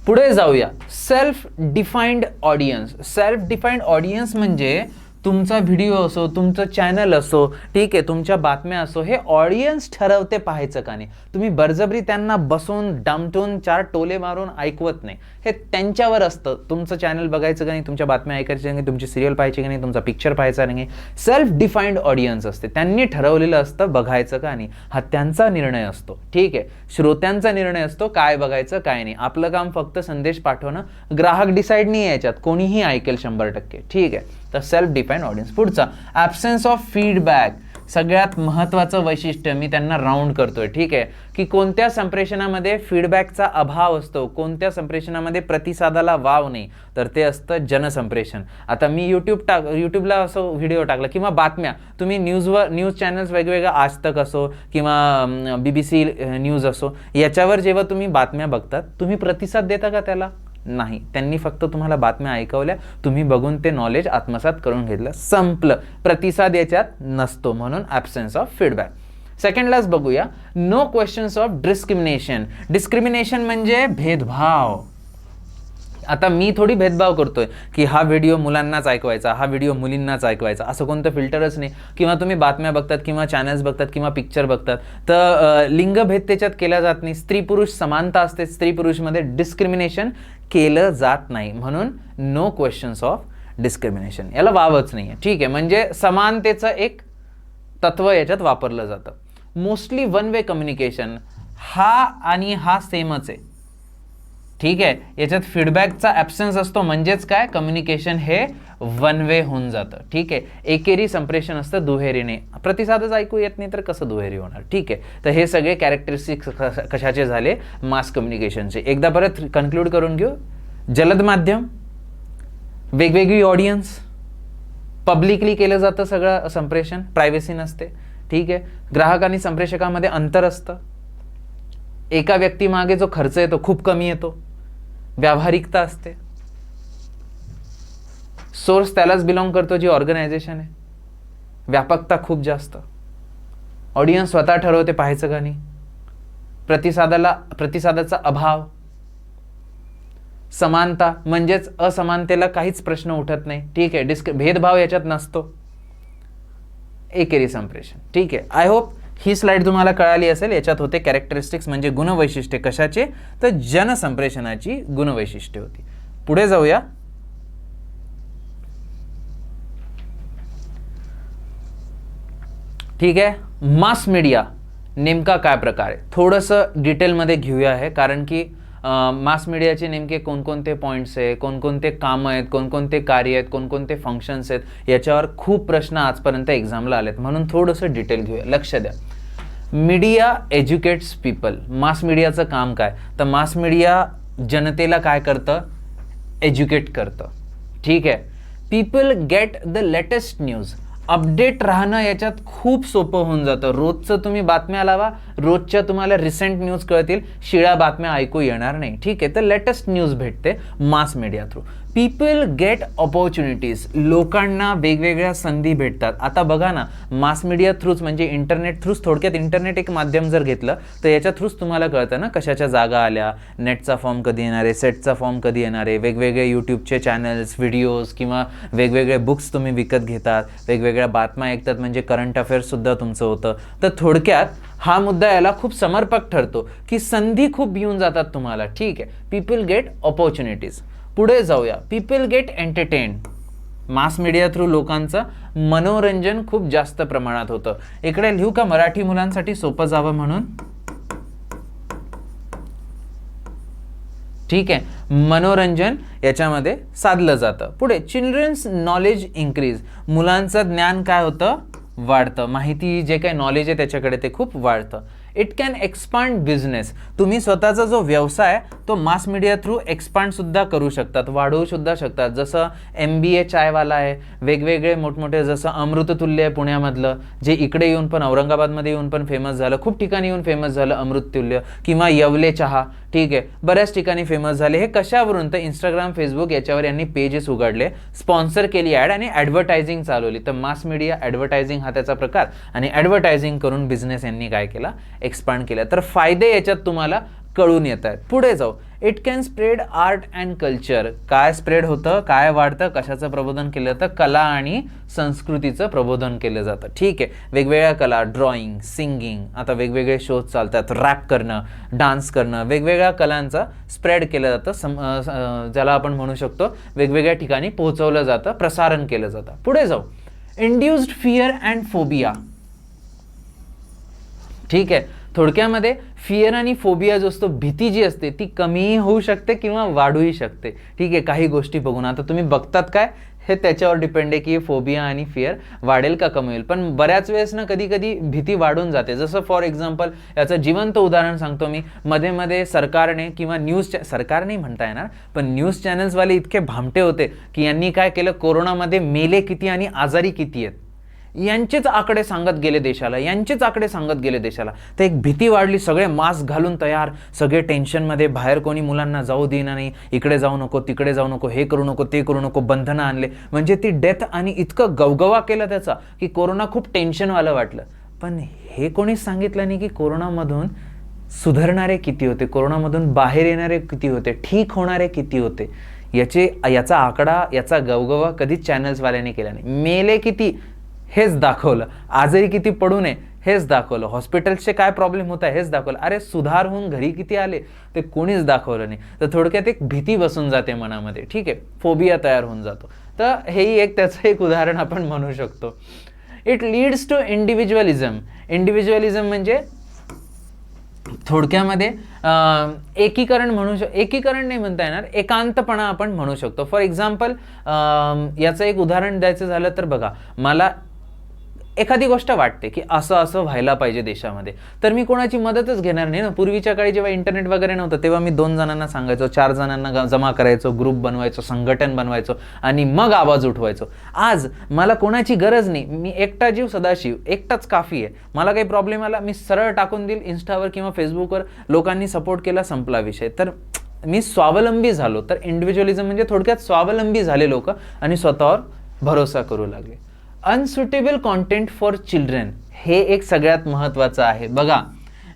पुढे जाऊया, self defined audience. Self defined audience म्हणजे तुमचा व्हिडिओ असो, तुमचं चॅनल असो, ठीक आहे, तुमच्या बातम्या असो, हे ऑडियन्स ठरवते पाहायचं का नाही. तुम्ही बळजबरी त्यांना बसून डामटून 4 टोले मारून ऐकवत नाही, हे त्यांच्यावर असतं. तुमचं चॅनल बघायचं का नाही, तुमच्या बातम्या ऐकायच्या नाही, तुमची सिरियल पाहायची का नाही, तुमचा पिक्चर पाहायचा नाही. सेल्फ डिफाईन्ड ऑडियन्स असते, त्यांनी ठरवलेलं असतं बघायचं का नाही, हा त्यांचा निर्णय असतो. ठीक आहे, श्रोत्यांचा निर्णय असतो काय बघायचं काय नाही. आपलं काम फक्त संदेश पाठवणं, ग्राहक डिसाईड नाही याच्यात, कोणीही ऐकेल 100%. ठीक आहे, तर सेल्फ डिफाईन्ड ऑडियन्स. पुढचा, ॲब्सेन्स ऑफ फीडबॅक. सगळ्यात महत्त्वाचं वैशिष्ट्य मी त्यांना राऊंड करतोय. ठीक आहे, की कोणत्या संप्रेषणामध्ये फीडबॅकचा अभाव असतो, कोणत्या संप्रेषणामध्ये प्रतिसादाला वाव नाही, तर ते असतं जनसंप्रेषण. आता मी यूट्यूबला असं व्हिडिओ टाकला किंवा बातम्या, तुम्ही न्यूज चॅनल्स वेगवेगळ्या, आज तक असो किंवा BBC न्यूज असो, याच्यावर जेव्हा तुम्ही बातम्या बघतात, तुम्ही प्रतिसाद देता का त्याला? नाही, त्यांनी फक्त तुम्हाला बातम्या ऐकवल्या, तुम्ही बघून ते नॉलेज आत्मसात करून घेतलं, संपलं. प्रतिसाद याच्यात नसतो, म्हणून ॲब्सेन्स ऑफ फीडबॅक. सेकंडलाच बघूया, no questions of discrimination. Discrimination म्हणजे भेदभाव. आता मी थोडी भेदभाव करतोय की हा व्हिडिओ मुलांनाच ऐकवायचा, हा व्हिडिओ मुलींनाच ऐकवायचा, असं कोणतं फिल्टरच नाही. किंवा तुम्ही बातम्या बघतात किंवा चॅनल्स बघतात किंवा पिक्चर बघतात, तर लिंगभेद त्याच्यात केला जात नाही, स्त्री पुरुष समानता असते, स्त्री पुरुषमध्ये डिस्क्रिमिनेशन केलं जात नाही, म्हणून नो क्वेश्चन्स ऑफ डिस्क्रिमिनेशन, याला वावच नाही आहे. ठीक आहे, म्हणजे समानतेचं एक तत्व याच्यात वापरलं जातं. मोस्टली वन वे कम्युनिकेशन, हा आणि हा सेमच आहे. ठीक आहे, याच्यात फीडबॅकचा ॲब्सेन्स असतो, म्हणजेच काय, कम्युनिकेशन हे वन वे होऊन जातं. ठीक आहे, एकेरी संप्रेषण असतं, दुहेरीने. प्रतिसादच ऐकू येत नाही तर कसं दुहेरी होणार. ठीक आहे, तर हे सगळे कॅरेक्टरिस्टिक्स कशाचे झाले, मास कम्युनिकेशनचे. एकदा परत कन्क्लूड करून घेऊ. जलद माध्यम, वेगवेगळी ऑडियन्स, पब्लिकली केलं जातं सगळं संप्रेषण, प्रायव्हसी नसते. ठीक आहे, ग्राहक आणि संप्रेषकामध्ये अंतर असतं, एका व्यक्तीमागे जो खर्च येतो खूप कमी येतो, व्यावहारिकता असते, सोर्स त्यालाच बिलॉंग करतो जी ऑर्गनायझेशन आहे, व्यापकता खूप जास्त, ऑडियन्स स्वतः ठरवते पाहायचं का नाही, प्रतिसादाचा अभाव, समानता म्हणजेच असमानतेला काहीच प्रश्न उठत नाही, ठीक आहे, भेदभाव याच्यात नसतो, एकेरी संप्रेषण, ठीक आहे. आय होप ही स्लाइड तुम्हाला कळाली असेल. याच्यात होते कॅरेक्टरिस्टिक्स म्हणजे गुणवैशिष्ट्ये कशाचे, तर जनसंप्रेषणाची गुणवैशिष्ट्ये होती. पुढे जाऊया. ठीक आहे, मास मीडिया नेमका काय प्रकार आहे थोडंसं डिटेलमध्ये घेऊया आहे, कारण की मास मीडियाचे नेमके कोणकोणते पॉईंट्स आहे, कोणकोणते कामं आहेत, कोणकोणते कार्य आहेत, कोणकोणते फंक्शन्स आहेत, याच्यावर खूप प्रश्न आजपर्यंत एक्झामला आलेत, म्हणून थोडंसं डिटेल घेऊया. लक्ष द्या. Media एज्युकेट्स people. मास मीडियाचं काम काय, तर मास मीडिया जनतेला काय करतं, एज्युकेट करतं, ठीक आहे. People get the latest news. Update राहणं याच्यात खूप सोपं होऊन जातं. रोजचं तुम्ही बातम्या लावा, रोजच्या तुम्हाला रिसेंट न्यूज कळतील, शिळ्या बातम्या ऐकू येणार नाही, ठीक आहे. तर लेटेस्ट न्यूज भेटते mass media through. People get opportunities. लोकांना वेगवेगळ्या संधी भेटतात. आता बघा ना, मास मीडिया थ्रूच म्हणजे इंटरनेट थ्रूच, थोडक्यात इंटरनेट एक माध्यम जर घेतलं तर याच्या थ्रूच तुम्हाला कळतं ना कशाच्या जागा आल्या, नेटचा फॉर्म कधी येणार आहे, सेटचा फॉर्म कधी येणार आहे, वेगवेगळे यूट्यूबचे चॅनल्स, व्हिडिओज किंवा वेगवेगळे बुक्स तुम्ही विकत घेतात, वेगवेगळ्या बातम्या ऐकतात, म्हणजे करंट अफेअर्ससुद्धा तुमचं होतं. तर थोडक्यात हा मुद्दा याला खूप समर्पक ठरतो की संधी खूप येऊन जातात तुम्हाला, ठीक आहे. People get opportunities. पुढे जाऊया. People get entertain. Mass media through लोकांचं मनोरंजन खूप जास्त प्रमाणात होतं. इकडे लिहू का मराठी मुलांसाठी सोपं जावं म्हणून, ठीक आहे. मनोरंजन याच्यामध्ये साधलं जातं. पुढे चिल्ड्रन्स नॉलेज इन्क्रीज. मुलांचं ज्ञान काय होतं, वाढतं. माहिती जे काही नॉलेज आहे त्याच्याकडे ते खूप वाढतं. It can expand business. तुम्ही स्वतःचा जो व्यवसाय तो मास मीडिया थ्रू एक्सपांड सुद्धा करू शकतात, वाढवू सुद्धा शकतात. जसं MBA चायवाला आहे, वेगवेगळे मोठमोठे, जसं अमृततुल्य आहे पुण्यामधलं, जे इकडे येऊन पण, औरंगाबादमध्ये येऊन पण फेमस झालं, खूप ठिकाणी येऊन फेमस झालं अमृततुल्य, किंवा येवले चहा, ठीक आहे, बऱ्याच ठिकाणी फेमस झाले. हे कशावरून, तर इंस्टाग्राम, फेसबुक याच्यावर यांनी पेजेस उघडले, स्पॉन्सर केली ॲड आणि ॲडव्हर्टायझिंग चालवली. तर मास मीडिया ॲडव्हर्टायझिंग हा त्याचा प्रकार, आणि ॲडव्हर्टायझिंग करून बिझनेस यांनी काय केला, एक्सपांड केला. तर फायदे याच्यात तुम्हाला कळून येत आहेत. पुढे जाऊ. It can spread art and culture. काय स्प्रेड होतं, काय वाढतं, कशाचं प्रबोधन केलं जातं, कला आणि संस्कृतीचं प्रबोधन केलं जातं, ठीक आहे. वेगवेगळ्या कला, ड्रॉइंग, सिंगिंग, आता वेगवेगळे शोज चालतात, रॅप करणं, डान्स करणं, वेगवेगळ्या कलांचं स्प्रेड केलं जातं, ज्याला आपण म्हणू शकतो वेगवेगळ्या ठिकाणी पोहोचवलं जातं, प्रसारण केलं जातं. पुढे जाऊ. इंड्युस्ड फिअर अँड फोबिया, ठीक आहे. थोडक्यामध्ये फिअर आणि फोबिया जो असतो, भीती जी असते ती कमीही होऊ शकते किंवा वाढूही शकते, ठीक आहे, काही गोष्टी बघून. आता तुम्ही बघतात काय, हे त्याच्यावर डिपेंड आहे की फोबिया आणि फिअर वाढेल का कमी होईल. पण बऱ्याच वेळेस ना कधी कधी भीती वाढून जाते. जसं फॉर एक्झाम्पल याचं जिवंत उदाहरण सांगतो मी. मध्ये मध्ये सरकारने किंवा सरकार नाही म्हणता येणार, पण न्यूज चॅनल्सवाले इतके भामटे होते की यांनी काय केलं, कोरोनामध्ये मेले किती आणि आजारी किती आहेत यांचेच आकडे सांगत गेले देशाला, यांचेच आकडे सांगत गेले देशाला. तर एक भीती वाढली, सगळे मास्क घालून तयार, सगळे टेन्शनमध्ये, बाहेर कोणी मुलांना जाऊ देणार नाही, इकडे जाऊ नको, तिकडे जाऊ नको, हे करू नको, ते करू नको, बंधनं आणले, म्हणजे ती डेथ आणि इतकं गवगवा केलं त्याचा की कोरोना खूप टेन्शनवालं वाटलं. पण हे कोणीच सांगितलं नाही की कोरोनामधून सुधारणारे किती होते, कोरोनामधून बाहेर येणारे किती होते, ठीक होणारे किती होते. याचा आकडा, याचा गवगवा कधीच चॅनल्सवाल्यांनी केला नाही. मेले किती हेच दाखवलं, आजही किती पडू नये हेच दाखवलं, हॉस्पिटल्सचे काय प्रॉब्लेम होता हेच दाखवलं, अरे सुधार होऊन घरी किती आले ते कोणीच दाखवलं नाही. तर थोडक्यात एक भीती बसून जाते मनामध्ये, ठीक आहे, फोबिया तयार होऊन जातो. तर हेही एक त्याचं एक उदाहरण आपण म्हणू शकतो. It leads to individualism. Individualism म्हणजे थोडक्यामध्ये एकीकरण एकीकरण नाही म्हणता येणार, एकांतपणा आपण म्हणू शकतो. फॉर एक्झाम्पल याचं एक उदाहरण द्यायचं झालं तर बघा, मला एखादी गोष्ट वाटते की असं असं व्हायला पाहिजे देशामध्ये, तर मी कोणाची मदतच घेणार नाही ना. पूर्वीच्या काळी जेव्हा इंटरनेट वगैरे नव्हतं तेव्हा मी 2 जणांना सांगायचो, 4 जणांना जमा करायचो, ग्रुप बनवायचो, संघटन बनवायचो आणि मग आवाज उठवायचो. आज मला कोणाची गरज नाही, मी एकटा जीव सदाशिव, एकटाच काफी आहे. मला काही प्रॉब्लेम आला मी सरळ टाकून देईल इंस्टावर किंवा फेसबुकवर, लोकांनी सपोर्ट केला, संपला विषय. तर मी स्वावलंबी झालो. तर इंडिव्हिज्युअलिझम म्हणजे थोडक्यात स्वावलंबी झाले लोक आणि स्वतःवर भरोसा करू लागले. अनसुटेबल कॉन्टेंट फॉर चिल्ड्रन, हे एक सगळ्यात महत्त्वाचं आहे. बघा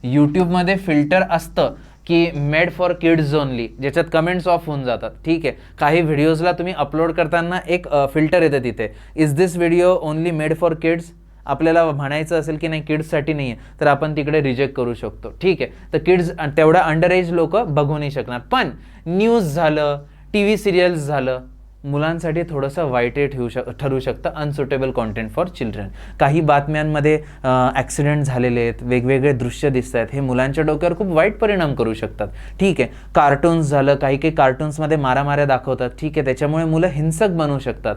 यूट्यूबमध्ये फिल्टर असतं की मेड फॉर किड्स ओनली, ज्याच्यात कमेंट्स ऑफ होऊन जातात. ठीक आहे, काही व्हिडिओजला तुम्ही अपलोड करताना एक फिल्टर येतं तिथे, is this video only made for kids. आपल्याला म्हणायचं असेल की नाही किड्ससाठी नाही आहे, तर आपण तिकडे रिजेक्ट करू शकतो. ठीक आहे, तर किड्स तेवढा अंडर एज लोक बघू नाही शकणार. पण न्यूज झालं, टी व्ही सिरियल्स झालं, मुलांसाठी थोडंसं वाईटही ठरू शकतं, अनसुटेबल कॉन्टेंट फॉर चिल्ड्रन. काही बातम्यांमध्ये ॲक्सिडेंट झालेले आहेत, वेगवेगळे दृश्य दिसत आहेत, हे मुलांच्या डोक्यावर खूप वाईट परिणाम करू शकतात. ठीक आहे, कार्टून्स झालं, काही काही कार्टून्समध्ये मारामाऱ्या दाखवतात. ठीक आहे, त्याच्यामुळे मुलं हिंसक बनू शकतात.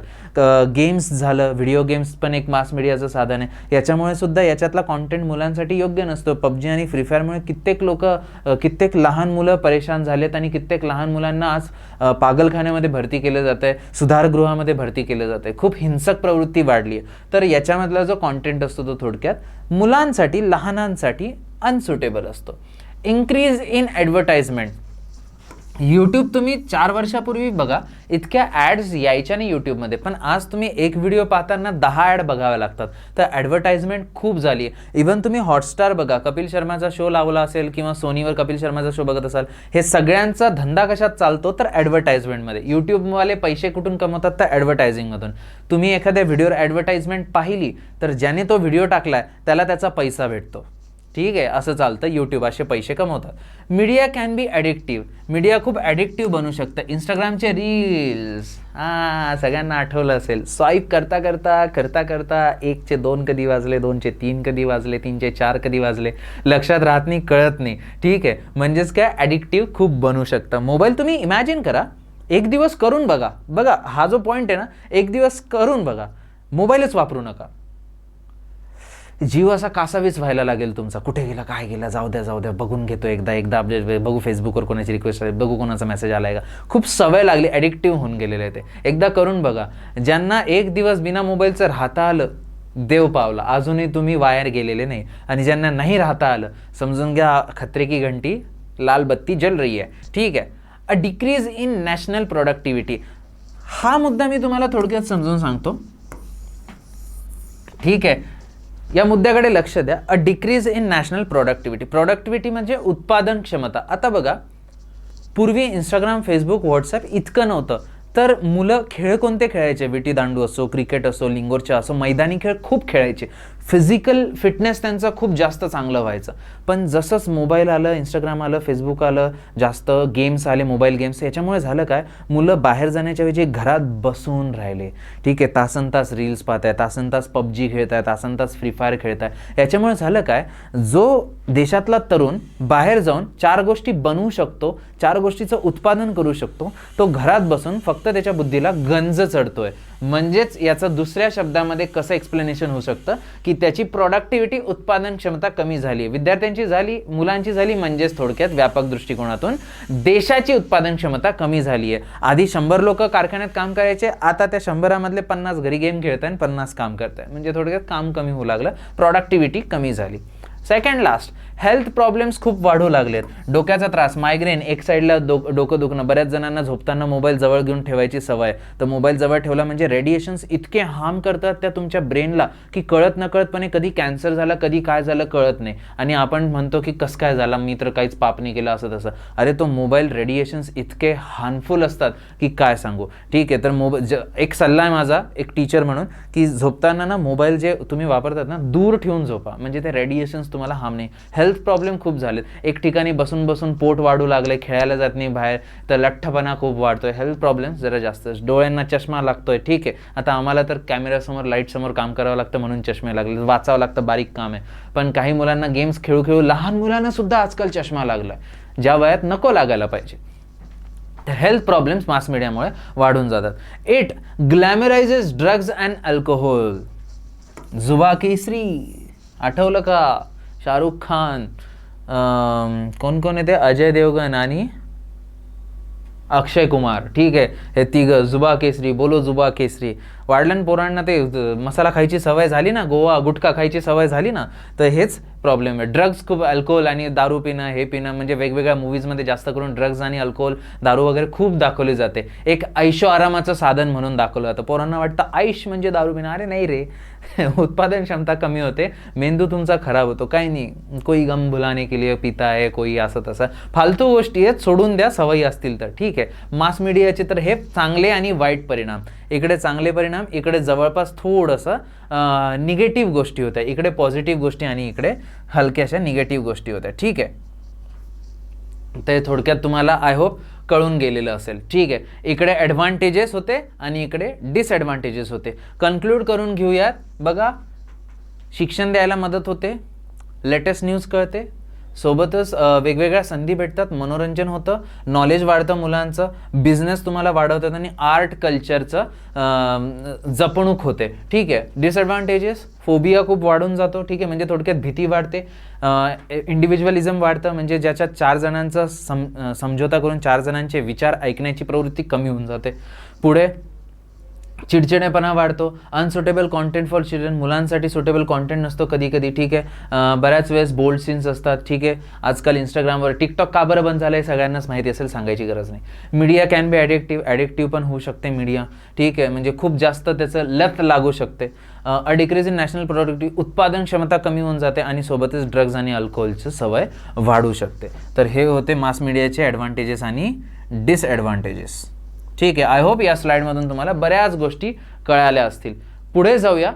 गेम्स झालं, व्हिडिओ गेम्स पण एक मास मीडियाचं साधन आहे, याच्यामुळे सुद्धा याच्यातला कॉन्टेंट मुलांसाठी योग्य नसतो. पबजी आणि फ्री फायरमुळे कित्येक लहान मुलं परेशान झालेत आणि कित्येक लहान मुलांना आज पागलखान्यामध्ये भरती केलं जातं आहे, सुधारगृहामध्ये भरती केलं जातं आहे. खूप हिंसक प्रवृत्ती वाढली आहे. तर याच्यामधला जो कॉन्टेंट असतो तो थोडक्यात मुलांसाठी, लहानांसाठी अनसुटेबल असतो. Increase in advertisement. यूट्यूब तुम्ही 4 वर्षापूर्वी बघा, इतक्या ॲड्स यायच्या नाही यूट्यूबमध्ये, पण आज तुम्ही एक व्हिडिओ पाहताना 10 ॲड बघाव्या लागतात. तर ॲडव्हर्टाइजमेंट खूप झाली आहे. इव्हन तुम्ही हॉटस्टार बघा, कपिल शर्माचा शो लावला असेल किंवा सोनीवर कपिल शर्माचा शो बघत असाल, हे सगळ्यांचा धंदा कशात चालतो तर ॲडव्हर्टाइजमेंटमध्ये. यूट्यूबवाले पैसे कुठून कमवतात तर ॲडव्हर्टायझिंगमधून. तुम्ही एखाद्या व्हिडिओवर ॲडव्हर्टाइजमेंट पाहिली तर ज्याने तो व्हिडिओ टाकलाय त्याला त्याचा पैसा भेटतो. ठीक आहे, असं चालतं. यूट्यूब असे पैसे कमवतात. Media can be addictive. Media खूप ॲडिक्टिव्ह बनू शकतं. इंस्टाग्रामचे रील्स, सगळ्यांना आठवलं असेल, स्वाईप करता करता 1चे 2 कधी वाजले, 2चे 3 कधी वाजले, 3चे 4 कधी वाजले, लक्षात राहत नाही, कळत नाही. ठीक आहे, म्हणजेच काय ॲडिक्टिव्ह खूप बनू शकतं. मोबाईल तुम्ही इमॅजिन करा, एक दिवस करून बघा, हा जो पॉईंट आहे ना, एक दिवस करून बघा, मोबाईलच वापरू नका. जीव असा कासावीस व्हायला लागेल तुमचा. कुठे गेला, काय गेला, जाऊ द्या, बघून घेतो एकदा बघू फेसबुकवर कोणाची रिक्वेस्ट आली, बघू कोणाचा मेसेज आलाय का. खूप सवय लागली, ॲडिक्टिव्ह होऊन गेलेलं आहे ते. एकदा करून बघा. ज्यांना एक दिवस बिना मोबाईलचं राहता आलं, देव पावला, अजूनही तुम्ही वायर गेलेले नाही. आणि ज्यांना नाही राहता आलं, समजून घ्या खतरे की घंटी लाल बत्ती जल रही आहे. ठीक आहे. A decrease in national productivity. हा मुद्दा मी तुम्हाला थोडक्यात समजून सांगतो. ठीक आहे, या मुद्द्याकडे लक्ष द्या. A decrease in national productivity. Productivity म्हणजे उत्पादन क्षमता. आता बघा, पूर्वी इंस्टाग्राम, फेसबुक, व्हॉट्सॲप इतकं नव्हतं, तर मुलं खेळ कोणते खेळायचे? विटी दांडू असो, क्रिकेट असो, लिंगोरच्या असो, मैदानी खेळ खूप खेळायचे. फिजिकल फिटनेस त्यांचा खूप जास्त चांगलं व्हायचं. पण जसंच मोबाईल आलं, इंस्टाग्राम आलं, फेसबुक आलं, जास्त गेम्स आले, मोबाईल गेम्स, याच्यामुळे झालं काय, मुलं बाहेर जाण्याच्या ऐवजी घरात बसून राहिले. ठीक आहे, तासनतास रील्स पाहत आहे, तासनतास पबजी खेळत आहे, तासनतास फ्री फायर खेळत आहे. याच्यामुळे झालं काय, जो देशातला तरुण बाहेर जाऊन 4 गोष्टी बनवू शकतो, 4 गोष्टीचं उत्पादन करू शकतो, तो घरात बसून फक्त त्याच्या बुद्धीला गंज चढतोय. म्हणजेच याचं दुसऱ्या शब्दामध्ये कसं एक्सप्लेनेशन होऊ शकतं की त्याची प्रोडक्टिव्हिटी, उत्पादन क्षमता कमी झाली, विद्यार्थ्यांची झाली, मुलांची झाली, म्हणजेच थोडक्यात व्यापक दृष्टिकोनातून देशाची उत्पादन क्षमता कमी झाली आहे. आधी 100 लोक कारखान्यात काम करायचे, आता त्या 100 50 घरी गेम खेळताय आणि 50 काम करताय. म्हणजे थोडक्यात काम कमी होऊ लागलं, प्रोडक्टिव्हिटी कमी झाली. सेकंड लास्ट, हेल्थ प्रॉब्लेम्स खूप वाढू लागलेत. डोक्याचा त्रास, मायग्रेन, एक साईडला डोकं दुखणं. बऱ्याच जणांना झोपताना मोबाईल जवळ घेऊन ठेवायची सवय. तर मोबाईल जवळ ठेवला म्हणजे रेडिएशन्स इतके हार्म करतात त्या तुमच्या ब्रेनला की कळत नकळतपणे कधी कॅन्सर झाला, कधी काय झालं कळत नाही. आणि आपण म्हणतो की कसं काय झाला, मी तर काहीच पाप नाही केलं, असं तसं. अरे तो मोबाईल रेडिएशन्स इतके हार्मफुल असतात की काय सांगू. ठीक आहे, तर मोबाईल, एक सल्ला आहे माझा एक टीचर म्हणून, की झोपताना ना मोबाईल जे तुम्ही वापरतात ना, दूर ठेवून झोपा, म्हणजे ते रेडिएशन्स तुम्हाला हार्म नाही. हेल्थ प्रॉब्लेम खूप झालेत. एक ठिकाणी बसून बसून पोट वाढू लागले, खेळायला जात नाही बाहेर, तर लठ्ठपणा खूप वाढतोय. हेल्थ प्रॉब्लेम्स जरा जास्त. डोळ्यांना चष्मा लागतोय. ठीक आहे, आता आम्हाला तर कॅमेऱ्यासमोर, लाईटसमोर काम करावं लागतं म्हणून चष्मे लागले, वाचावं लागतं, बारीक काम आहे. पण काही मुलांना गेम्स खेळू खेळू, लहान मुलांना सुद्धा आजकाल चष्मा लागलाय, ज्या वयात नको लागायला पाहिजे. तर हेल्थ प्रॉब्लेम्स मास मीडियामुळे वाढून जातात. 8, ग्लॅमरायझेस ड्रग्ज अँड अल्कोहोल. जुबा केसरी आठवलं का? शाहरुख खान, कोण येते, अजय देवगन आणि अक्षय कुमार. ठीक आहे, हे तिघं जुबा केसरी, बोलो जुबा केसरी. वाढल्यान पोरांना ते मसाला खायची सवय झाली ना, गोवा गुटखा खायची सवय झाली ना, तर हेच प्रॉब्लेम आहे. ड्रग्स खूप, अल्कोहोल आणि दारू पिणं, हे पिणं, म्हणजे वेगवेगळ्या मूवीजमध्ये जास्त करून ड्रग्ज आणि अल्कोहोल, दारू वगैरे खूप दाखवली जाते. एक ऐशो आरामाचं साधन म्हणून दाखवलं जातं. पोरांना वाटतं आयुष म्हणजे दारू पिणं. अरे नाही रे, उत्पादन क्षमता कमी होते, मेंदू तुमचा खराब होतो. काही नाही, कोई गम भुलाने के लिए पिता आहे, कोई असं तसं फालतू गोष्टी आहेत, सोडून द्या सवयी असतील तर. ठीक आहे, मास मीडियाचे तर हे चांगले आणि वाईट परिणाम. इकडे चांगले परिणाम, इकडे जवळपास थोडंसं निगेटिव्ह गोष्टी होत्या, इकडे पॉझिटिव्ह गोष्टी आणि इकडे हलक्याशा निगेटिव्ह गोष्टी होत्या. ठीक आहे, ते थोडक्यात तुम्हाला आय होप कळून गेलेलं असेल. ठीक आहे, इकडे ॲडव्हान्टेजेस होते आणि इकडे डिसॲडव्हान्टेजेस होते. कन्क्लूड करून घेऊयात. बघा, शिक्षण द्यायला मदत होते, लेटेस्ट न्यूज कळते, सोबतच वेगवेगळ्या संधी भेटतात, मनोरंजन होतं, नॉलेज वाढतं मुलांचं, बिझनेस तुम्हाला वाढवतात आणि आर्ट कल्चरचं जपणूक होते. ठीक आहे, डिसएडव्हान्टेजेस, फोबिया खूप वाढून जातो. ठीक आहे, म्हणजे थोडक्यात भीती वाढते, इंडिव्हिज्युअलिझम वाढतं, म्हणजे ज्याच्यात 4 जणांचा समझोता करून 4 जणांचे विचार ऐकण्याची प्रवृत्ती कमी होऊन जाते. पुढे चिडचिडेपणा वाढतो, अनसुटेबल कॉन्टेंट फॉर चिल्ड्रन, मुलांसाठी सुटेबल कॉन्टेंट नसतो कधी कधी. ठीक आहे, बऱ्याच वेळेस बोल्ड सीन्स असतात. ठीक आहे, आजकाल इंस्टाग्रामवर, टिकटॉक का बरं बंद झालं आहे सगळ्यांनाच माहिती असेल, सांगायची गरज नाही. मीडिया कॅन बी ॲडिक्टिव्ह पण होऊ शकते मीडिया. ठीक आहे, म्हणजे खूप जास्त त्याचं लत लागू शकते. डिक्रीज इन नॅशनल प्रोडक्टिव्ह, उत्पादन क्षमता कमी होऊन जाते आणि सोबतच ड्रग्ज आणि अल्कोहोलची सवय वाढू शकते. तर हे होते मास मीडियाचे ॲडव्हान्टेजेस आणि डिसॲडव्हान्टेजेस. ठीक आहे, आय होप या स्लाइडमधून तुम्हाला बऱ्याच गोष्टी कळाल्या असतील. पुढे जाऊया.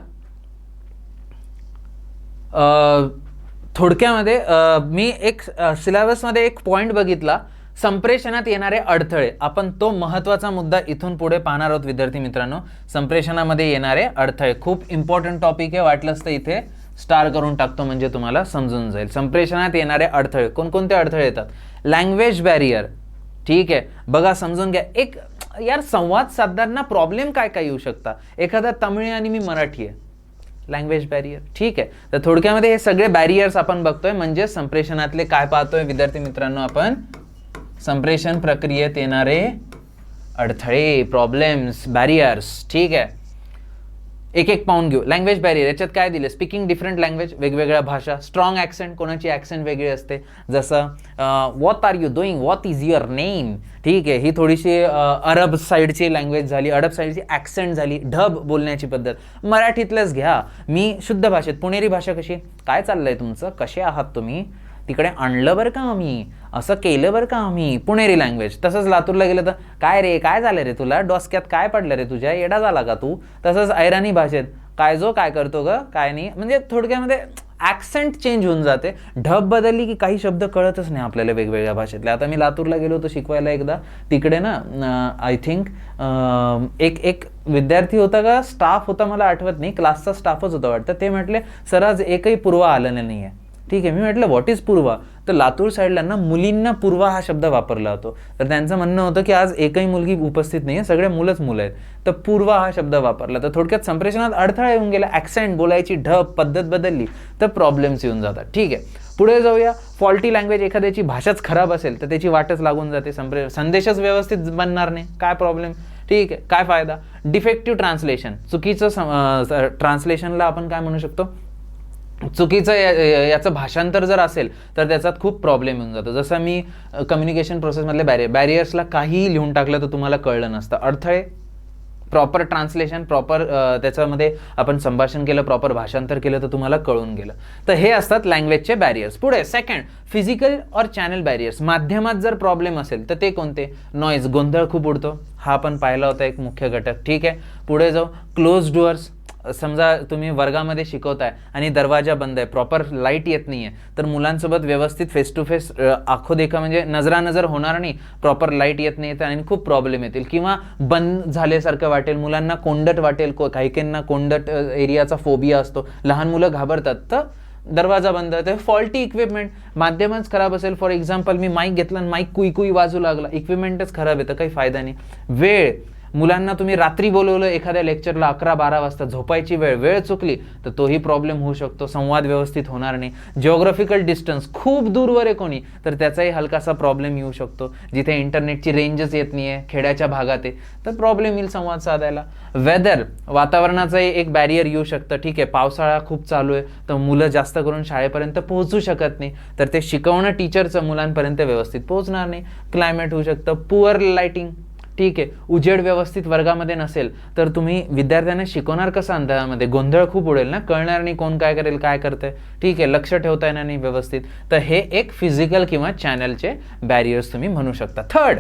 थोडक्यामध्ये मी एक सिलेबसमध्ये एक पॉईंट बघितला, संप्रेषणात येणारे अडथळे. आपण तो महत्त्वाचा मुद्दा इथून पुढे पाहणार आहोत विद्यार्थी मित्रांनो. संप्रेषणामध्ये येणारे अडथळे खूप इम्पॉर्टंट टॉपिक आहे, वाटलंच तर इथे स्टार करून टाकतो म्हणजे तुम्हाला समजून जाईल. संप्रेषणात येणारे अडथळे, कोणकोणते अडथळे येतात? Language barrier. ठीक आहे, बघा समजून घ्या. एक यार, संवाद साधताना प्रॉब्लेम काय काय येऊ शकता? एखादा तमिळ आणि मी मराठी आहे, लँग्वेज बॅरियर. ठीक आहे, तर थोडक्यामध्ये हे सगळे बॅरियर्स आपण बघतोय, म्हणजे संप्रेषणातले काय पाहतोय विद्यार्थी मित्रांनो आपण? संप्रेषण प्रक्रियेत येणारे अडथळे, प्रॉब्लेम्स, बॅरियर्स. ठीक आहे, एक एक पाहून घेऊ. लँग्वेज बॅरियर, याच्यात काय दिले? स्पीकिंग डिफरंट लँग्वेज, वेगवेगळ्या भाषा, स्ट्रॉंग ॲक्सेंट, कोणाची ॲक्सेंट वेगळी असते, जसं what are you doing, what is your name. ठीक आहे, ही थोडीशी अरब साईडची लँग्वेज झाली, अरब साईडची ॲक्सेंट झाली, ढब बोलण्याची पद्धत. मराठीतलंच घ्या, मी शुद्ध भाषेत, पुणेरी भाषा कशी, काय चाललंय तुमचं, कसे आहात तुम्ही, तिकडे आणलं बरं का आम्ही, असं केलं बरं का आम्ही, पुणेरी लँग्वेज. तसंच लातूरला गेलं तर काय रे, काय झालं रे तुला, डोसक्यात काय पडलं रे तुझ्या, येडा झाला का तू. तसंच ऐराणी भाषेत काय जो काय करतो ग, काय नाही, म्हणजे थोडक्यामध्ये ॲक्सेंट चेंज होऊन जाते. ढब बदलली की काही शब्द कळतच नाही आपल्याला वेगवेगळ्या भाषेतले. आता मी लातूरला गेलो होतो शिकवायला एकदा, तिकडे ना आय थिंक एक विद्यार्थी होता का स्टाफ होता मला आठवत नाही, क्लासचा स्टाफच होता वाटतं, ते म्हटले सर आज एकही पूर्वा आलं नाही आहे. ठीक आहे, मी म्हटलं व्हॉट इज पूर्वा, तर लातूर साईडला ना मुलींना पूर्वा हा शब्द वापरला होतो, तर त्यांचं म्हणणं होतं की आज एकही मुलगी उपस्थित नाही आहे, सगळे मुलंच मुलं आहेत, तर पूर्वा हा शब्द वापरला. तर थोडक्यात संप्रेषणात अडथळा येऊन गेला, ॲक्सेंट, बोलायची ढब पद्धत बदलली तर प्रॉब्लेम्स येऊन जातात. ठीक आहे, पुढे जाऊया. फॉल्टी लँग्वेज, एखाद्याची भाषाच खराब असेल तर त्याची वाटच लागून जाते, संदेशच व्यवस्थित बनणार नाही, काय प्रॉब्लेम. ठीक आहे, काय फायदा? डिफेक्टिव्ह ट्रान्सलेशन, चुकीचं ट्रान्सलेशनला आपण काय म्हणू शकतो, चुकीचं याचं भाषांतर जर असेल तर त्याच्यात खूप प्रॉब्लेम येऊन जातो. जसं मी कम्युनिकेशन प्रोसेसमधले बॅरियर्सला काहीही लिहून टाकलं तर तुम्हाला कळलं नसतं. अडथळे, प्रॉपर ट्रान्सलेशन, प्रॉपर त्याच्यामध्ये आपण संभाषण केलं, प्रॉपर भाषांतर केलं तर तुम्हाला कळून गेलं. तर हे असतात लँग्वेजचे बॅरियर्स. पुढे सेकंड, फिजिकल और चॅनल बॅरियर्स. माध्यमात जर प्रॉब्लेम असेल तर ते कोणते? नॉईज, गोंधळ खूप उडतो, हा पण पाहिला होता एक मुख्य घटक. ठीक आहे, पुढे जाऊ. क्लोज डोअर्स, समजा तुम्ही वर्गामध्ये शिकवताय आणि दरवाजा बंद आहे, प्रॉपर लाईट येत नाही आहे, तर मुलांसोबत व्यवस्थित फेस टू फेस आखो देखा म्हणजे नजरानजर होणार नाही, प्रॉपर लाईट येत नाही आणि खूप प्रॉब्लेम येतील, किंवा बंद झाल्यासारखं वाटेल, मुलांना कोंडट वाटेल, काही काहींना कोंडट एरियाचा फोबिया असतो, लहान मुलं घाबरतात, तर दरवाजा बंद आहे. फॉल्टी इक्विपमेंट, माध्यमच खराब असेल, फॉर एक्झाम्पल मी माईक घेतला आणि माईक कुई कुई वाजू लागला, इक्विपमेंटच खराब आहे तर काही फायदा नाही. वेळ, मुलांना तुम्ही रात्री बोलवलं एखाद्या लेक्चरला 11-12 वाजता, झोपायची वेळ चुकली तर तोही प्रॉब्लेम होऊ शकतो, संवाद व्यवस्थित होणार नाही. जिओग्राफिकल डिस्टन्स, खूप दूरवर आहे कोणी तर त्याचाही हलकासा प्रॉब्लेम येऊ शकतो. जिथे इंटरनेटची रेंजच येत नाही आहे, खेड्याच्या भागात आहे, तर प्रॉब्लेम येईल संवाद साधायला. वेदर, वातावरणाचंही एक बॅरियर येऊ शकतं. ठीक आहे, पावसाळा खूप चालू आहे तर मुलं जास्त करून शाळेपर्यंत पोहोचू शकत नाही, तर ते शिकवणं टीचरचं मुलांपर्यंत व्यवस्थित पोहोचणार नाही. क्लायमेट होऊ शकतं. पुअर लाइटिंग, ठीक आहे, उजेड व्यवस्थित वर्गामध्ये नसेल तर तुम्ही विद्यार्थ्यांना शिकवणार कसं अंधारामध्ये, गोंधळ खूप उडेल ना, कळणार नाही कोण काय करेल, काय करतंय. ठीक आहे, लक्ष ठेवता येणार नाही व्यवस्थित. तर हे एक फिजिकल किंवा चॅनलचे बॅरियर्स तुम्ही म्हणू शकता. थर्ड,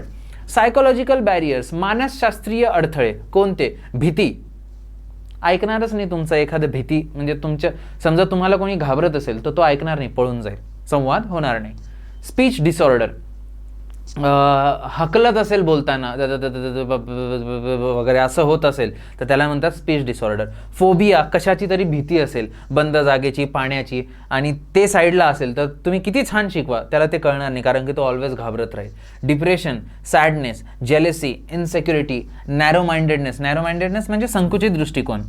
सायकोलॉजिकल बॅरियर्स, मानसशास्त्रीय अडथळे. कोणते? भीती, ऐकणारच नाही तुमचं एखादं. भीती म्हणजे तुमच्या, समजा तुम्हाला कोणी घाबरत असेल तर तो ऐकणार नाही, पळून जाईल, संवाद होणार नाही. स्पीच डिसऑर्डर, हकलत असेल बोलताना वगैरे असं होत असेल तर त्याला म्हणतात स्पीच डिसऑर्डर. फोबिया, कशाची तरी भीती असेल, बंद जागेची, पाण्याची, आणि ते साईडला असेल तर तुम्ही किती छान शिकवा त्याला ते कळणार नाही, कारण की तो ऑलवेज घाबरत राहील. Depression, sadness, jealousy, इनसेक्युरिटी, narrow mindedness. Narrow mindedness म्हणजे संकुचित दृष्टिकोन.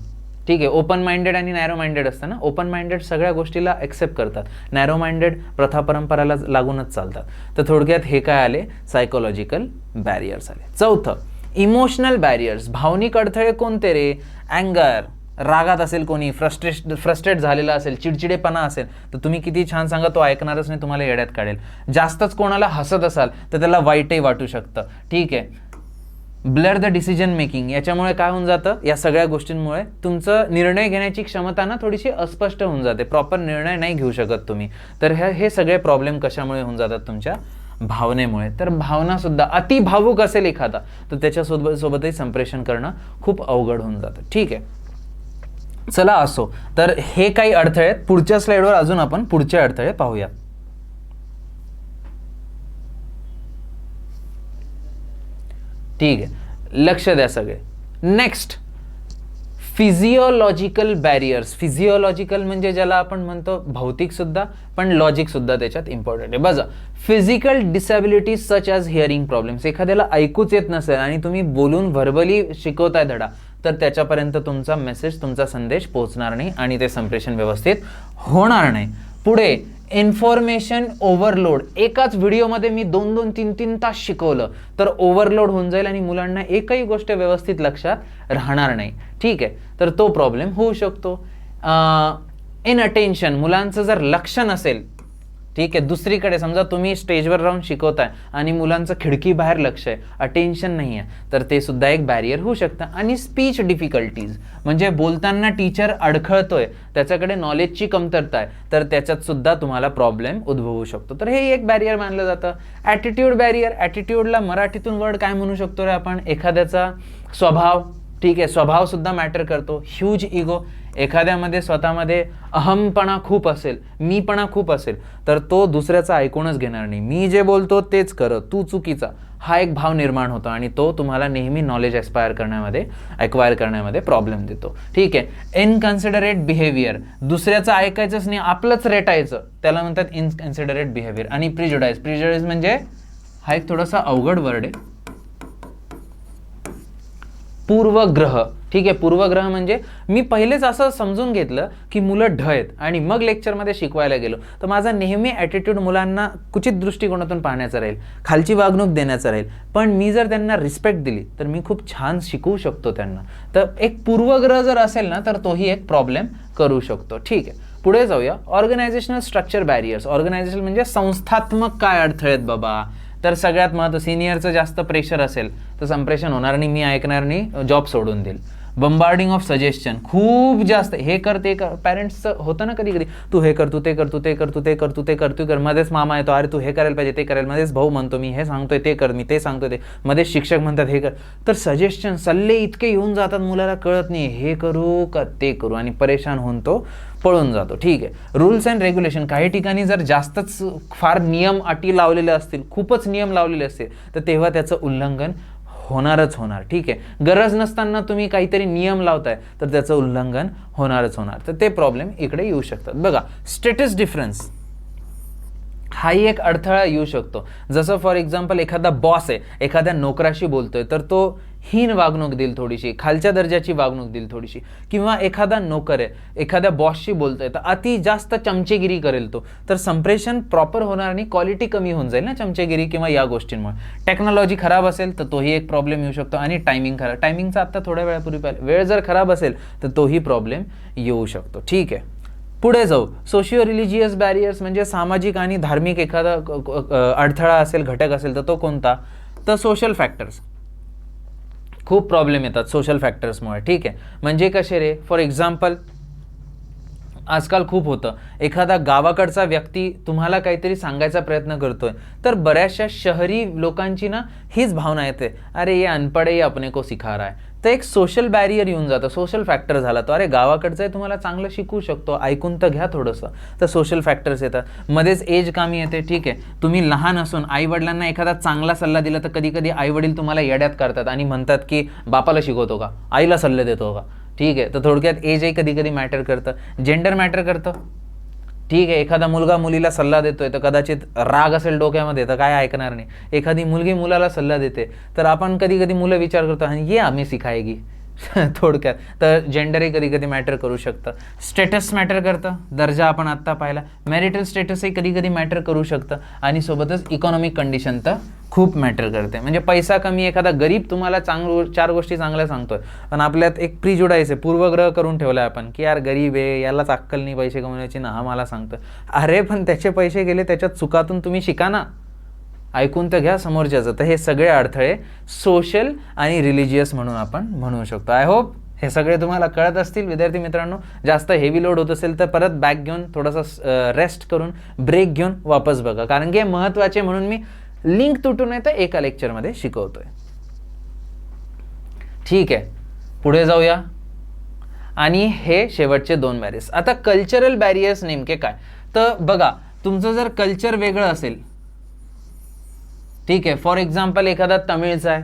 ठीक आहे, ओपन माइंडेड आणि नॅरो माइंडेड असतं ना. ओपन माइंडेड सगळ्या गोष्टीला एक्सेप्ट करतात, नॅरो माइंडेड प्रथा परंपराला लागूनच चालतात. तर थोडक्यात हे काय आले? सायकोलॉजिकल बॅरियर्स आले. चौथं, इमोशनल बॅरियर्स, भावनिक अडथळे. कोणते रे? अँगर, रागात असेल कोणी, फ्रस्ट्रेट झालेला असेल, चिडचिडेपणा असेल तर तुम्ही किती छान सांगा तो ऐकणारच नाही, तुम्हाला येड्यात काढेल. जास्तच कोणाला हसत असाल तर त्याला वाईटही वाटू शकतं. ठीक आहे, ब्लर द डिसिजन मेकिंग, याच्यामुळे काय होऊन जातं, या सगळ्या गोष्टींमुळे तुमचं निर्णय घेण्याची क्षमता ना थोडीशी अस्पष्ट होऊन जाते, प्रॉपर निर्णय नाही घेऊ शकत तुम्ही. तर हे सगळे प्रॉब्लेम कशामुळे होऊन जातात? तुमच्या भावनेमुळे. तर भावनासुद्धा, अति भावूक असेल एखादा तर त्याच्यासोबतही संप्रेषण करणं खूप अवघड होऊन जातं. ठीक आहे, चला असो. तर हे काही अडथळे आहेत. पुढच्या स्लाइडवर अजून आपण पुढचे अडथळे पाहूया. ठीक आहे, लक्ष द्या सगळे. Next, physiological barriers. फिजिओलॉजिकल म्हणजे ज्याला आपण म्हणतो भौतिक सुद्धा, पण लॉजिक सुद्धा त्याच्यात इम्पॉर्टंट आहे. बघा, physical disabilities such as hearing problems. एखाद्याला ऐकूच येत नसेल आणि तुम्ही बोलून व्हर्बली शिकवताय धडा, तर त्याच्यापर्यंत तुमचा मेसेज, तुमचा संदेश पोहोचणार नाही आणि ते संप्रेषण व्यवस्थित होणार नाही. पुढे, इन्फॉर्मेशन ओव्हरलोड. एकाच व्हिडिओमध्ये मी 2-2, 3-3 तास शिकवलं तर ओव्हरलोड होऊन जाईल आणि मुलांना एकही गोष्ट व्यवस्थित लक्षात राहणार नाही. ठीक आहे, तर तो प्रॉब्लेम होऊ शकतो. इनअटेन्शन, मुलांचं जर लक्ष नसेल, ठीक आहे, दुसरीकडे समजा तुम्ही स्टेजवर राहून शिकवताय आणि मुलांचं खिडकी बाहेर लक्ष आहे, अटेन्शन नाही आहे, तर ते सुद्धा एक बॅरियर होऊ शकतं. आणि स्पीच डिफिकल्टीज म्हणजे बोलताना टीचर अडखळतोय, त्याच्याकडे नॉलेजची कमतरता आहे, तर त्याच्यात सुद्धा तुम्हाला प्रॉब्लेम उद्भवू शकतो. तर हे एक बॅरियर मानलं जातं. Attitude barrier. ॲटिट्यूडला मराठीतून वर्ड काय म्हणू शकतो रे आपण? एखाद्याचा स्वभाव. ठीक आहे, स्वभाव सुद्धा मॅटर करतो. ह्यूज इगो, एखाद्यामध्ये स्वतःमध्ये अहमपणा खूप असेल, मीपणा खूप असेल तर तो दुसऱ्याचं ऐकूनच घेणार नाही, मी जे बोलतो तेच कर, तू चुकीचा, हा एक भाव निर्माण होतो आणि तो तुम्हाला नेहमी नॉलेज ॲक्वायर करण्यामध्ये प्रॉब्लेम देतो. ठीक आहे, इनकन्सिडरेट बिहेवियर, दुसऱ्याचं ऐकायचंच नाही, आपलंच रेटायचं, त्याला म्हणतात इनकन्सिडरेट बिहेवियर. आणि प्रिजुडाईज म्हणजे हा एक थोडासा अवघड वर्ड आहे. पूर्वग्रह. ठीक आहे, पूर्वग्रह म्हणजे मी पहिलेच असं समजून घेतलं की मुलं ढ आहेत आणि मग लेक्चरमध्ये शिकवायला गेलो तर माझा नेहमी ॲटिट्यूड मुलांना कुचित दृष्टिकोनातून पाहण्याचा राहील, खालची वागणूक देण्याचा राहील. पण मी जर त्यांना रिस्पेक्ट दिली तर मी खूप छान शिकवू शकतो त्यांना. तर एक पूर्वग्रह जर असेल ना तर तोही एक प्रॉब्लेम करू शकतो. ठीक आहे, पुढे जाऊया. Organisational structure barriers. ऑर्गनायझेशन म्हणजे संस्थात्मक काय अडथळे आहेत बाबा? तर सगळ्यात महत्त्व, सिनियरचं जास्त प्रेशर असेल तर संप्रेषण होणार नाही, मी ऐकणार नाही, जॉब सोडून देईल. बंबार्डिंग ऑफ सजेशन, खूप जास्त हे कर ते कर. पॅरेंट्सचं होतं ना कधी कधी, तू हे कर, तू ते कर, तू ते कर, तू ते कर, तू ते कर, तू कर. मध्येच मामा येतो, अरे तू हे करायला पाहिजे, ते करायला. मध्येच भाऊ म्हणतो, मी हे सांगतोय ते कर, मी ते सांगतोय ते. मध्येच शिक्षक म्हणतात हे कर. तर सजेशन, सल्ले इतके येऊन जातात, मुलाला कळत नाही हे करू का ते करू आणि परेशान होऊन तो पळून जातो. ठीक आहे, रूल्स अँड रेग्युलेशन. काही ठिकाणी जर जास्तच फार नियम अटी लावलेले असतील, खूपच नियम लावलेले असतील तर तेव्हा त्याचं उल्लंघन होणारच होणार. ठीक आहे, गरज नसताना तुम्ही काहीतरी नियम लावताय तर त्याचं उल्लंघन होणारच होणार. तर ते प्रॉब्लेम इकडे येऊ शकतात. बघा, स्टेटस डिफरन्स. हाही एक अडथळा येऊ शकतो. जसं फॉर एक्झाम्पल एखादा बॉस आहे, एखाद्या नोकराशी बोलतोय तर तो हीन वागणूक देईल थोडीशी, खालच्या दर्जाची वागणूक देईल थोडीशी. किंवा एखादा नोकर आहे, एखाद्या बॉसशी बोलतोय तर अति जास्त चमचेगिरी करेल तो, तर संप्रेषण प्रॉपर होणार आणि क्वालिटी कमी होऊन जाईल ना चमचेगिरी किंवा या गोष्टींमुळे. टेक्नॉलॉजी खराब असेल तर तोही एक प्रॉब्लेम येऊ शकतो. आणि टायमिंग खराब, टायमिंगचा आत्ता थोड्या वेळापूर्वी पाहिलं, वेळ जर खराब असेल तर तोही प्रॉब्लेम येऊ शकतो. ठीक आहे, पुढे जाऊ. सोशिओ रिलिजियस बॅरियर्स म्हणजे सामाजिक आणि धार्मिक एखादा अडथळा असेल, घटक असेल तर तो कोणता? तर सोशल फॅक्टर्स. खूप प्रॉब्लेम येतात सोशल फॅक्टर्समुळे. ठीक आहे, म्हणजे कसे रे? फॉर एक्झाम्पल आजकाल खूप होतं, एखादा गावाकडचा व्यक्ती तुम्हाला काहीतरी सांगायचा प्रयत्न करतोय तर बऱ्याचशा शहरी लोकांची ना हीच भावना येते, अरे ये अनपढ है, ये अपने को सिखा रहा है. तर एक सोशल बॅरियर येऊन जातं, सोशल फॅक्टर झाला तो. अरे गावाकडचं आहे, तुम्हाला चांगलं शिकू शकतो, ऐकून तर घ्या थोडंसं. तर सोशल फॅक्टर्स येतात. मध्येच एज कामी येते. ठीक आहे, तुम्ही लहान असून आईवडिलांना एखादा चांगला सल्ला दिला तर कधी कधी आईवडील तुम्हाला येड्यात करतात आणि म्हणतात की बापाला शिकवतो का, आईला सल्ले देतो का. ठीक आहे, तर थोडक्यात एजही कधी कधी मॅटर करतं. जेंडर मॅटर करतं. ठीक आहे, एखादा मुलगा मुलीला सल्ला देतोय तर कदाचित राग असेल डोक्यामध्ये तर काय ऐकणार नाही. एखादी मुलगी मुलाला सल्ला देते तर आपण कधी कधी मुलं विचार करतो आणि ये आम्ही सिखाएगी. थोडक्यात तर जेंडरही कधी कधी मॅटर करू शकतं. स्टेटस मॅटर करतं, दर्जा आपण आत्ता पाहिला. मॅरिटल स्टेटसही कधी कधी मॅटर करू शकतं. आणि सोबतच इकॉनॉमिक कंडिशन तर खूप मॅटर करते. म्हणजे पैसा कमी, एखादा गरीब तुम्हाला चार गोष्टी चांगल्या सांगतोय पण आपल्यात एक प्रिजुडाईस आहे, पूर्वग्रह करून ठेवला आपण की यार गरीब आहे, यालाच अक्कल नाही पैसे कमवण्याची ना, हा मला सांगतोय. अरे पण त्याचे पैसे गेले, त्याच्यात चुकातून तुम्ही शिका ना, ऐकून तर घ्या समोरच्याचं. तर हे सगळे अडथळे सोशल आणि रिलिजियस म्हणून आपण म्हणू शकतो. आय होप हे सगळे तुम्हाला कळत असतील विद्यार्थी मित्रांनो. जास्त हेवी लोड होत असेल तर परत बॅक घेऊन थोडासा रेस्ट करून ब्रेक घेऊन वापस बघा, कारण की हे महत्त्वाचे म्हणून मी लिंक तुटू नये तर एका लेक्चरमध्ये शिकवतोय. ठीक आहे, पुढे जाऊया. आणि हे शेवटचे 2 बॅरियर्स. आता कल्चरल बॅरियर्स नेमके काय? तर बघा, तुमचं जर कल्चर वेगळं असेल, ठीक आहे, फॉर एक्झाम्पल एखादा तमिळचा आहे,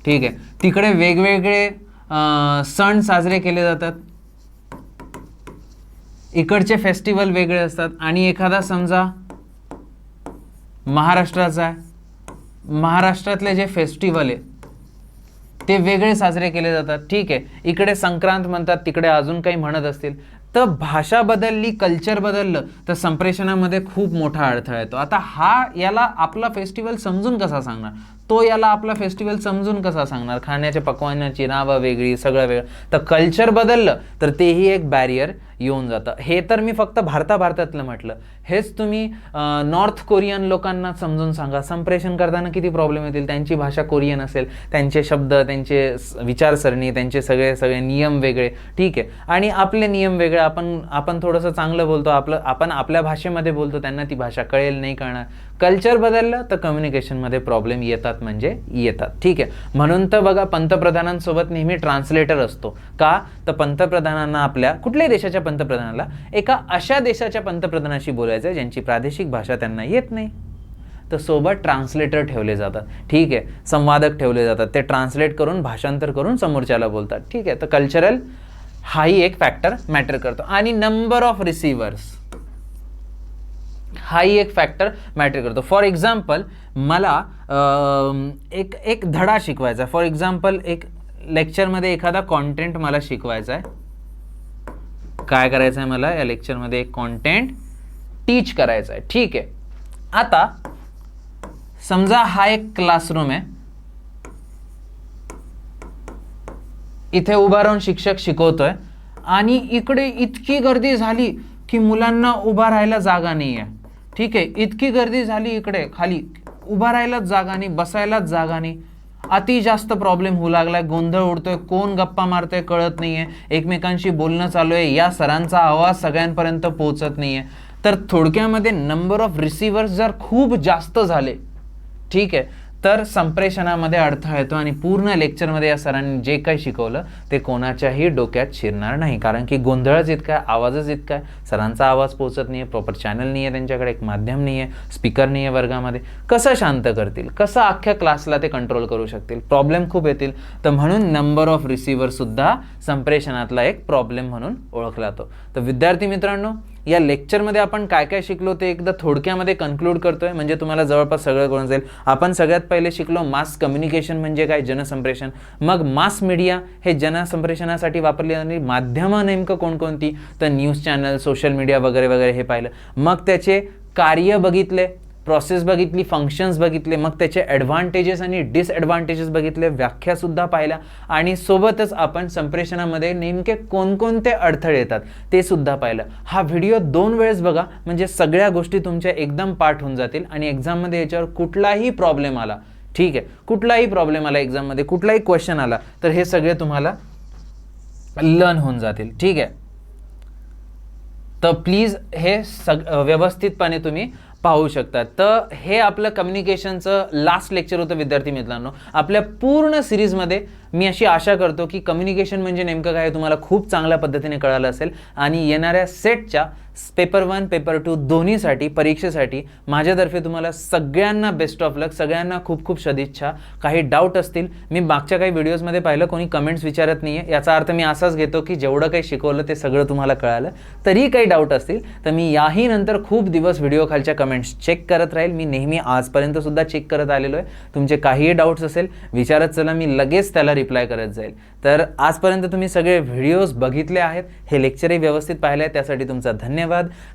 ठीक आहे, तिकडे वेगवेगळे सण साजरे केले जातात, इकडचे फेस्टिवल वेगळे असतात. आणि एखादा समजा महाराष्ट्राचा आहे, महाराष्ट्रातले जे फेस्टिवल आहे ते वेगळे साजरे केले जातात. ठीक आहे, इकडे संक्रांत म्हणतात, तिकडे अजून काही म्हणत असतील. तर भाषा बदलली, कल्चर बदललं तर संप्रेषणामध्ये खूप मोठा अडथळा येतो. आता हा याला आपला फेस्टिवल समजून कसा सांगणार, तो याला आपला फेस्टिवल समजून कसा सांगणार, खाण्याच्या पकवानाची नावं वेगळी, सगळं वेगळं. तर कल्चर बदललं तर तेही एक बॅरियर येऊन जातं. हे तर मी फक्त भारतातलं म्हटलं. हेच तुम्ही नॉर्थ कोरियन लोकांना समजून सांगा, संप्रेषण करताना किती प्रॉब्लेम येतील. त्यांची भाषा कोरियन असेल, त्यांचे शब्द, त्यांचे विचारसरणी, त्यांचे सगळे नियम वेगळे. ठीक आहे, आणि आपले नियम वेगळे. आपण थोडंसं चांगलं बोलतो, आपण आपल्या भाषेमध्ये बोलतो, त्यांना ती भाषा कळेल नाही कळणार. कल्चर बदललं तर कम्युनिकेशनमध्ये प्रॉब्लेम येतात म्हणजे येतात. ठीक आहे, म्हणून तर बघा पंतप्रधानांसोबत नेहमी ट्रान्सलेटर असतो. का? तर पंतप्रधानांना, आपल्या कुठल्याही देशाच्या पंतप्रधानाला एका अशा देशाच्या पंतप्रधानाशी बोलायचं आहे ज्यांची प्रादेशिक भाषा त्यांना येत नाही, तर सोबत ट्रान्सलेटर ठेवले जातात. ठीक आहे, संवादक ठेवले जातात, ते ट्रान्सलेट करून भाषांतर करून समोरच्याला बोलतात. ठीक आहे, तर कल्चरल हाही एक फॅक्टर मॅटर करतो. आणि नंबर ऑफ रिसिव्हर्स हाही एक फॅक्टर मॅटर करतो. फॉर एक्झाम्पल मला एक धडा शिकवायचा आहे, फॉर एक्झाम्पल एक लेक्चरमध्ये एखादा कॉन्टेंट मला शिकवायचा आहे. काय करायचं आहे मला या लेक्चरमध्ये? एक कॉन्टेंट टीच करायचं आहे. ठीक आहे, आता समजा हा एक क्लासरूम आहे, इथे उभा राहून शिक्षक शिकवतोय आणि इकडे इतकी गर्दी झाली की मुलांना उभा राहायला जागा नाही आहे. ठीक आहे, इतकी गर्दी झाली, इकडे खाली उभा राहायलाच जागा नाही, बसायलाच जागा नाही. अति जास्त प्रॉब्लेम होऊ लागलाय, गोंधळ उडतोय, कोण गप्पा मारतोय कळत नाहीये, एकमेकांशी बोलणं चालू आहे, या सरांचा आवाज सगळ्यांपर्यंत पोहोचत नाहीये. तर थोडक्यामध्ये नंबर ऑफ रिसिव्हर्स जर खूप जास्त झाले, ठीक आहे, तर संप्रेषणामध्ये अडथळा येतो आणि पूर्ण लेक्चरमध्ये या सरांनी जे काही शिकवलं ते कोणाच्याही डोक्यात शिरणार नाही, कारण की गोंधळच इतका आहे, आवाजच इतका आहे, सरांचा आवाज पोहोचत नाही आहे, प्रॉपर चॅनल नाही आहे त्यांच्याकडे, एक माध्यम नाही आहे, स्पीकर नाही आहे वर्गामध्ये. कसं शांत करतील, कसं अख्ख्या क्लासला ते कंट्रोल करू शकतील? प्रॉब्लेम खूप येतील. तर म्हणून नंबर ऑफ रिसिव्हर सुद्धा संप्रेषणातला एक प्रॉब्लेम म्हणून ओळखला जातो. तर विद्यार्थी मित्रांनो, या लेक्चरमध्ये आपण काय काय शिकलो ते एकदा थोडक्यामध्ये कन्क्लूड करतोय, म्हणजे तुम्हाला जवळपास सगळं कळून जाईल. आपण सगळ्यात पहिले शिकलो मास कम्युनिकेशन म्हणजे काय, जनसंप्रेषण. मग मास मीडिया हे जनसंप्रेषणासाठी वापरली जाणारी माध्यमं नेमकं कोणकोणती, तर न्यूज चॅनल, सोशल मीडिया वगैरे वगैरे हे पाहिलं. मग त्याचे कार्य बघितले, प्रोसेस बघितली, फंक्शन्स बघितले, मग त्याचे ॲडव्हान्टेजेस आणि डिसॲडव्हान्टेजेस बघितले, व्याख्यासुद्धा पाहिल्या, आणि सोबतच आपण संप्रेषणामध्ये नेमके कोणकोणते अडथळे येतात ते सुद्धा पाहिलं. हा व्हिडिओ 2 वेळेस बघा, म्हणजे सगळ्या गोष्टी तुमच्या एकदम पाठ होऊन जातील आणि एक्झाममध्ये याच्यावर कुठलाही प्रॉब्लेम आला, ठीक आहे, कुठलाही प्रॉब्लेम आला एक्झाममध्ये, कुठलाही क्वेश्चन आला, तर हे सगळे तुम्हाला लर्न होऊन जातील, ठीक आहे. तर प्लीज हे व्यवस्थितपणे तुम्ही पाहू शकता. तर हे आपलं कम्युनिकेशनचं लास्ट लेक्चर होतं विद्यार्थी मित्रांनो. आपल्या पूर्ण सिरीजमध्ये मी अशी आशा करतो की कम्युनिकेशन म्हणजे नेमकं काय तुम्हाला खूप चांगल्या पद्धतीने कळालं असेल, आणि येणाऱ्या सेटच्या पेपर 1 पेपर 2 दोन्हीसाठी परीक्षेसाठी माझ्यातर्फे तुम्हाला सगळ्यांना बेस्ट ऑफ लक, सगळ्यांना खूप खूप सदिच्छा. काही डाऊट असतील, मी मागच्या काही व्हिडिओजमध्ये पाहिलं कोणी कमेंट्स विचारत नाही आहे, याचा अर्थ मी असाच घेतो की जेवढं काही शिकवलं ते सगळं तुम्हाला कळालं. तरी काही डाऊट असतील तर मी याही नंतर खूप दिवस व्हिडिओ खालच्या कमेंट्स चेक करत राहील. मी नेहमी आजपर्यंत सुद्धा चेक करत आलेलो आहे. तुमचे काहीही डाऊट्स असेल विचारत चला, मी लगेच त्याला रिप्लाय करत जाईल. तर आजपर्यंत तुम्ही सगळे व्हिडिओज बघितले आहेत, हे लेक्चरही व्यवस्थित पाहिलं आहे, त्यासाठी तुमचा धन्यवाद.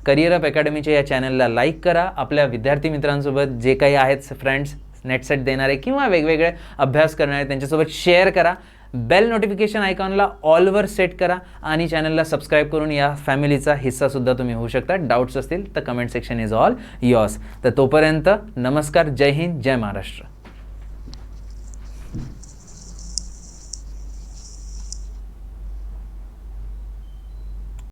करिअर अप अकॅडमीच्या या चॅनलला लाईक करा. आपल्या विद्यार्थी मित्रांसोबत जे काही आहेत फ्रेंड्स नेट सेट देणारे किंवा वेगवेगळे अभ्यास करणारे त्यांच्यासोबत शेअर करा. बेल नोटिफिकेशन आयकॉनला ऑलवर सेट करा आणि चॅनलला सबस्क्राईब करून या फॅमिलीचा हिस्सासुद्धा तुम्ही होऊ शकता. डाऊट्स असतील तर कमेंट सेक्शन इज ऑल यॉर्स. तर तोपर्यंत नमस्कार, जय हिंद, जय महाराष्ट्र.